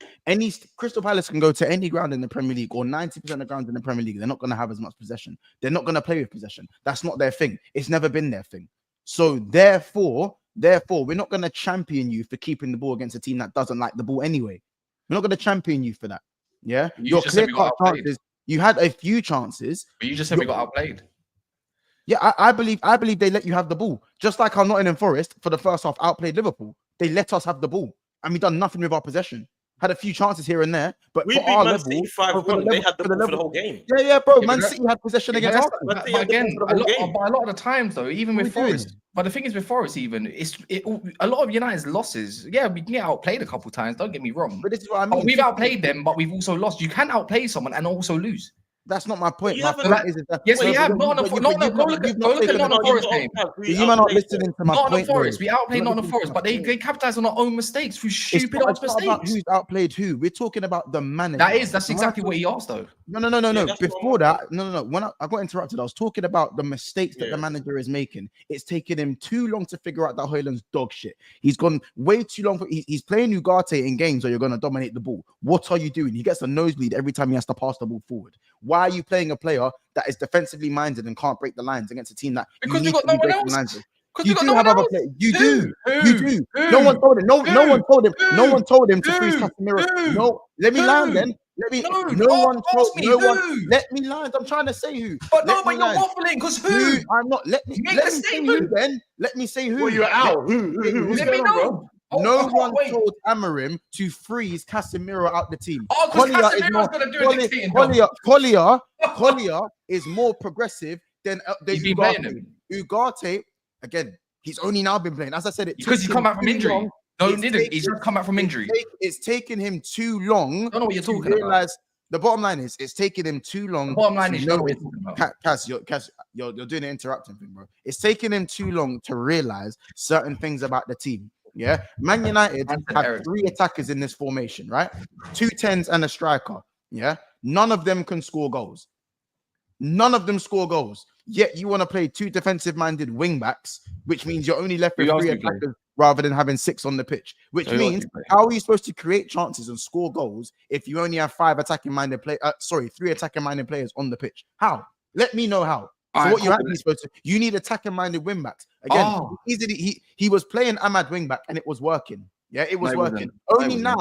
Crystal Palace can go to any ground in the Premier League or 90% of grounds in the Premier League. They're not gonna have as much possession. They're not gonna play with possession. That's not their thing. It's never been their thing. So therefore, we're not going to champion you for keeping the ball against a team that doesn't like the ball anyway. We're not going to champion you for that. Yeah, your clear-cut chances. You had a few chances, but you just said we got outplayed. Yeah, I believe they let you have the ball. Just like our Nottingham Forest for the first half outplayed Liverpool. They let us have the ball, and we done nothing with our possession. Had a few chances here and there, but we for beat our Man level, City 5-1. They had the ball for the whole game. Yeah, bro. Man City had possession against us. But again, a lot of the times though, even with Forest. But the thing is with Forest, even a lot of United's losses. Yeah, we can get outplayed a couple times. Don't get me wrong. But this is what I mean. We've outplayed them, but we've also lost. You can outplay someone and also lose. That's not my point. Yes, we have. Go look at Nottingham Forest game. You might not listening to my point. Nottingham Forest. We outplayed Nottingham Forest, but they capitalized on our own mistakes through stupid ass mistakes. Who's outplayed who? We're talking about the manager. That's exactly what he asked, though. No. Before that, no. When I got interrupted, I was talking about the mistakes that the manager is making. It's taken him too long to figure out that Højlund's dog shit. He's gone way too long. He's playing Ugarte in games where you're going to dominate the ball. What are you doing? He gets a nosebleed every time he has to pass the ball forward. Why are you playing a player that is defensively minded and can't break the lines against a team that because you got no one else? You do have other players. You do. No one told him. No one told him to freeze Casemiro. No, let me land then. Let me land. I'm trying to say who. But you're waffling because who? I'm not. Let me say who then. Let me say who. Well, you're out. Who? Let me know. No one told Amorim to freeze Casemiro out the team. Oh, because Casemiro's going to do a dictating job. Collier is more progressive than Ugarte. Again, he's only now been playing. As I said, because he's come back from injury. No, he didn't. He's just come back from injury. It's taken him too long. I don't know what you're talking about. The bottom line is, it's taking him too long. The bottom line is, you know what you're talking about. Cass, you're doing an interrupting thing, bro. It's taking him too long to realize certain things about the team. Yeah, Man United have 3 attackers in this formation, right? 2 10s and a striker. Yeah, none of them can score goals. None of them score goals. Yet you want to play 2 defensive-minded wing backs, which means you're only left with 3 attackers rather than having 6 on the pitch. Which means how are you supposed to create chances and score goals if you only have 3 attacking-minded players on the pitch? How? Let me know how. So what you're actually supposed to, you need attacking-minded wing backs. Again, he was playing Ahmad wing back and it was working. Yeah, it was working. Only now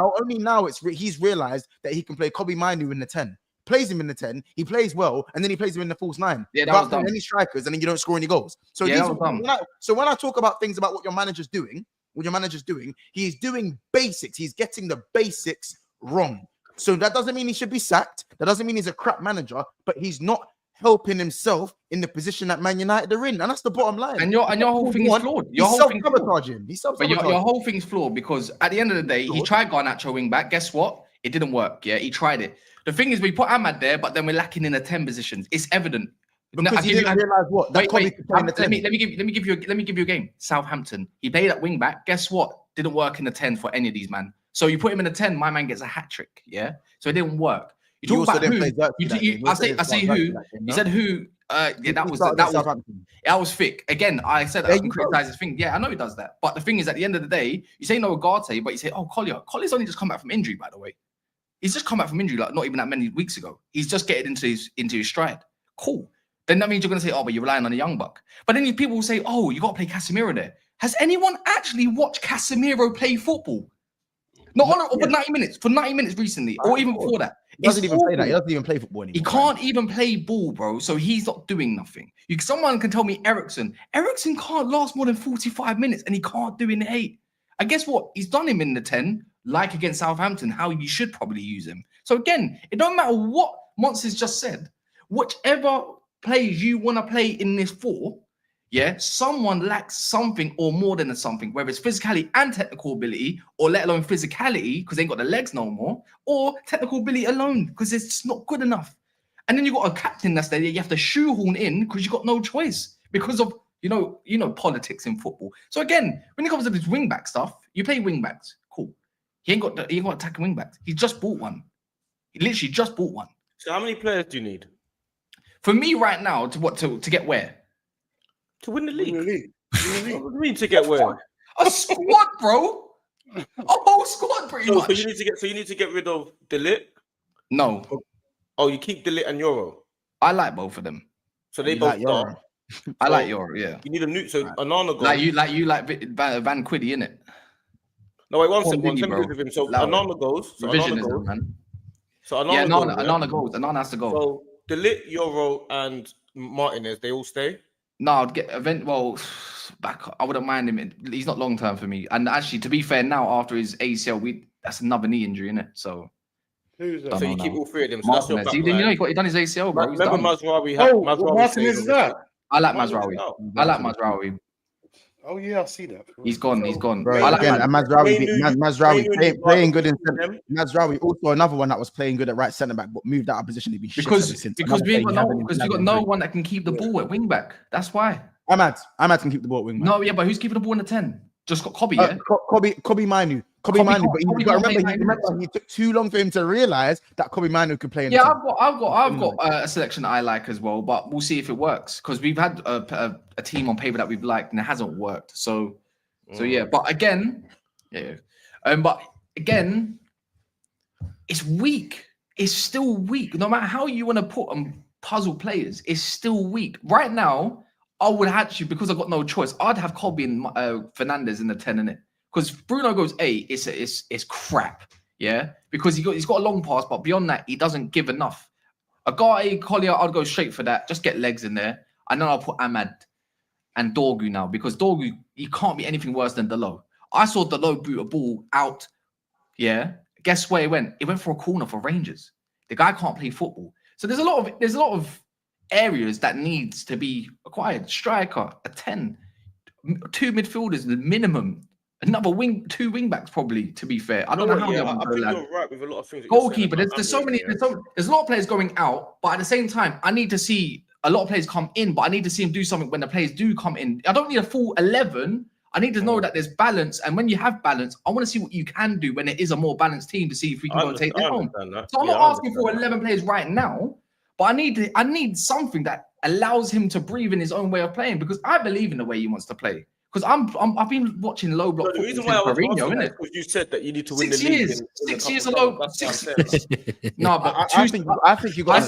he's realized that he can play Kobe Mainu in the 10. Plays him in the 10, he plays well, and then he plays him in the false 9. Yeah, that was dumb. Any strikers, and then you don't score any goals. So when I talk about things about what your manager's doing, he's doing basics. He's getting the basics wrong. So that doesn't mean he should be sacked. That doesn't mean he's a crap manager, but he's not helping himself in the position that Man United are in. And that's the bottom line. And your whole thing is flawed. Your He's whole thing's flawed. self-sabotaging. He's But self-sabotaging. your whole thing's flawed because at the end of the day, he tried Garnacho wing back. Guess what? It didn't work. Yeah, he tried it. The thing is, we put Ahmad there, but then we're lacking in the 10 positions. It's evident. Because he didn't realize what. Wait. Let me give you a game. Southampton. He played at wing back. Guess what? Didn't work in the 10 for any of these man. So you put him in the 10, my man gets a hat trick. Yeah. So it didn't work. You talk about who? I say who. You said who? Yeah, that was thick. Again, I said I can criticize his thing. Yeah, I know he does that. But the thing is, at the end of the day, you say no Ugarte, but you say, oh, Collier. Collier's only just come back from injury, by the way. He's just come back from injury, like not even that many weeks ago. He's just getting into his stride. Cool. Then that means you're going to say, oh, but you're relying on a young buck. But then people will say, oh, you got to play Casemiro there. Has anyone actually watched Casemiro play football? For 90 minutes. For 90 minutes recently, or even before that. He doesn't even play that. He doesn't even play football anymore. He can't even play ball, bro. So he's not doing nothing. Someone can tell me Eriksen can't last more than 45 minutes and he can't do in the 8. And guess what? He's done him in the 10, like against Southampton, how you should probably use him. So again, it don't matter what Monsters just said. Whichever players you want to play in this 4, yeah, someone lacks something or more than something, whether it's physicality and technical ability, or let alone physicality because they ain't got the legs no more, or technical ability alone because it's just not good enough. And then you got a captain that's there you have to shoehorn in because you got no choice because of you know politics in football. So again, when it comes to this wing back stuff, you play wing backs, cool. He ain't got attacking wing backs. He just bought one. He literally just bought one. So how many players do you need? For me right now, to get where? To win the league. What do you mean to get where? A squad, bro. A whole squad, pretty much. So you need to get rid of Delit? No. Oh, you keep Delit and Euro. I like both of them. So they both start. I like Euro, yeah. You need a new. So Anana goes. Like you like Van Quiddy, innit? No, wait, one second. With him. So Anana goes. So Anana goes. Man. So Anana goes. Anana has to go. So Delit, Euro, and Martinez, they all stay. No, I'd get back. I wouldn't mind him. He's not long term for me. And actually, to be fair, now after his ACL, that's another knee injury, isn't it? So who's that? So you keep all 3 of them. So that's your back line. He done his ACL, bro. Remember Mazraoui? Martinez is that? I like Mazraoui. Oh yeah, I see that. He's gone. Bro, I like Mazraoui playing good in centre. Mazraoui also another one that was playing good at right centre back, but moved out of position. He'd be because we got no one that can keep the ball at wing back. That's why. Ahmad can keep the ball at wing back. No, yeah, but who's keeping the ball in the 10? Just got Kobe, yeah. Kobe Manu. But you got to remember, he took too long for him to realize that Kobe Manu could play in the 10. I've got a selection that I like as well, but we'll see if it works because we've had a team on paper that we've liked and it hasn't worked. So yeah. But again, it's weak. It's still weak. No matter how you want to put puzzle players, it's still weak. Right now, I would actually, because I've got no choice, I'd have Kobe and Fernandez in the 10, innit? Because Bruno goes 8, it's crap, yeah? Because he's got a long pass, but beyond that, he doesn't give enough. Ugarte, Collier, I'd go straight for that. Just get legs in there. And then I'll put Ahmad and Dorgu now, because Dorgu, he can't be anything worse than Delo. I saw Delo boot a ball out, yeah? Guess where he went? He went for a corner for Rangers. The guy can't play football. So there's a lot of areas that needs to be acquired. Striker, a 10, 2 midfielders, the minimum. Another 2 wing backs, probably. To be fair, I don't know how. I think you're right with a lot of things. Goalkeeper. There's so many. There's a lot of players going out, but at the same time, I need to see a lot of players come in. But I need to see them do something when the players do come in. I don't need a full 11. I need to know that there's balance, and when you have balance, I want to see what you can do when it is a more balanced team to see if we can go take them home. So I'm not asking for 11 players right now, but I need something that allows him to breathe in his own way of playing because I believe in the way he wants to play. Because I've been watching low block. The reason why I was asking is because you said that you need to win the league. 6 years alone. 6 years. No, but I think you got. I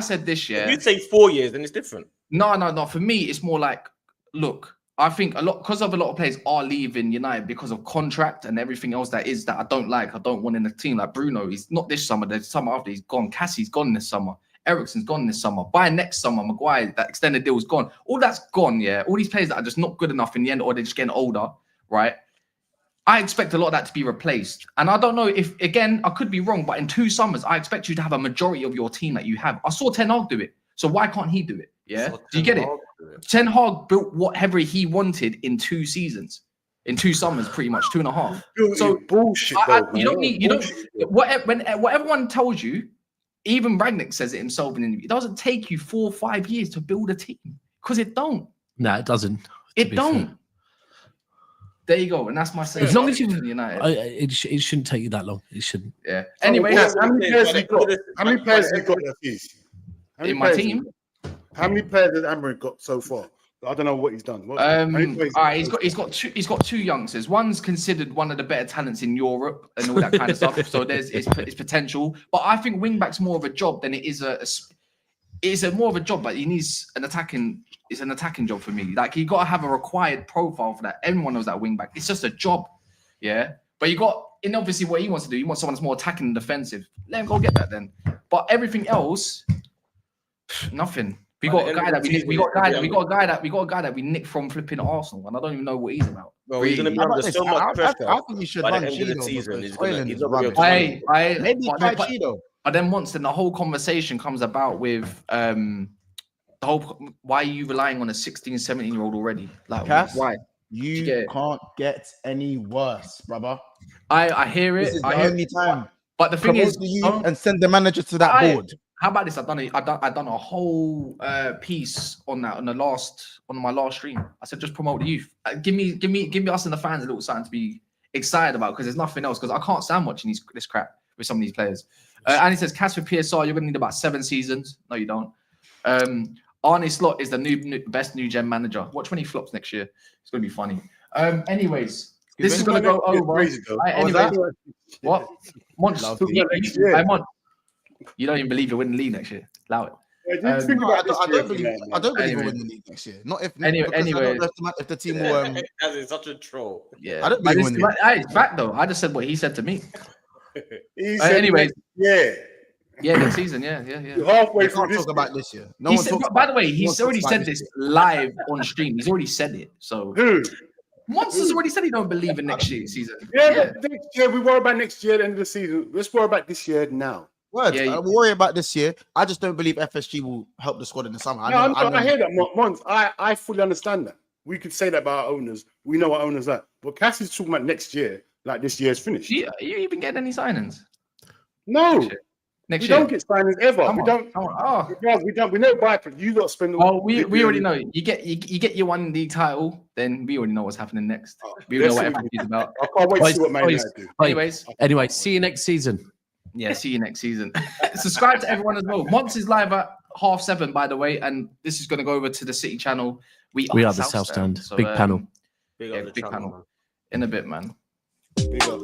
said this year. If you say 4 years, then it's different. No. For me, it's more like, look, I think a lot of players are leaving United because of contract and everything else that I don't like. I don't want in the team. Like Bruno, he's not this summer. The summer after he's gone. Cassie's gone this summer. Eriksen's gone this summer. By next summer, Maguire, that extended deal's gone. All that's gone, yeah. All these players that are just not good enough in the end, or they're just getting older, right? I expect a lot of that to be replaced. And I don't know if, again, I could be wrong, but in 2 summers, I expect you to have a majority of your team that you have. I saw Ten Hag do it. So why can't he do it? Yeah. Do you get it? Ten Hag built whatever he wanted in 2 seasons, in 2 summers, pretty much 2.5. So bullshit. You don't need, what everyone tells you, even Rangnick says it himself in an interview, it doesn't take you 4 or 5 years to build a team because it don't. No, it doesn't. It don't. Fair. There you go, and that's my say. As long as you United, it shouldn't take you that long. It shouldn't. Yeah. Anyway, how many players have you got? How many players have you got in my team? How many players has Amorim got so far? I don't know what he's done. All right, he's got 2 youngsters. One's considered one of the better talents in Europe and all that kind of stuff. So it's potential, but I think wing back's more of a job than it is more of a job. But he needs an attacking. It's an attacking job for me. Like you got to have a required profile for that. Everyone knows that wing back. It's just a job, yeah. But you got, and obviously what he wants to do, he wants someone that's more attacking and defensive. Let him go get that then. But everything else, nothing. We got a guy that we nicked from flipping Arsenal, and I don't even know what he's about. Well, he's going to be under so much pressure. I think you should run Cheeto. But then once then the whole conversation comes about with the whole, why are you relying on a 16, 17-year-old already? Like, Cass, why? You can't get any worse, brother. I hear it. This is the only time. But the thing is, and send the manager to that board. How about this? I've done a whole piece on that on my last stream. I said just promote the youth. Give me us and the fans a little something to be excited about, because there's nothing else. Because I can't stand watching this crap with some of these players. And he says, Cass for PSR, you're gonna need about 7 seasons. No, you don't. Arne Slot is the best new gen manager. Watch when he flops next year. It's gonna be funny. Anyways, this is gonna go over. What? Monts, you don't even believe you'll win the league next year. Allow it. I don't believe we'll win the league next year. Not if if the team will. As it's such a troll. Yeah, I don't believe we'll win the league. It's fact though. I just said what he said to me. Anyway, next season, yeah. Halfway through this. Talk about this year. By the way, he's already said this live on stream. He's already said it. So Monsters already said he don't believe in next year's season. But next year we worry about next year at the end of the season. Let's worry about this year now. I worry about this year. I just don't believe FSG will help the squad in the summer. I hear that, Mons. I fully understand that. We could say that about our owners. We know our owners are. But Cassie's talking about next year, like this year's finished. Are you even getting any signings? No. Next we year. Don't get signings ever. We don't. We never buy for you. Got to spend. We already know. You get your 1 league title, then we already know what's happening next. We know what FSG is about. I can't wait to see what Man United do. Anyway, see you next season. Yeah, see you next season. Subscribe to everyone as well. Monts is live at 7:30, by the way, and this is going to go over to the City channel. We are the South Stand. So, big panel. Big panel. In a bit, man. Big up.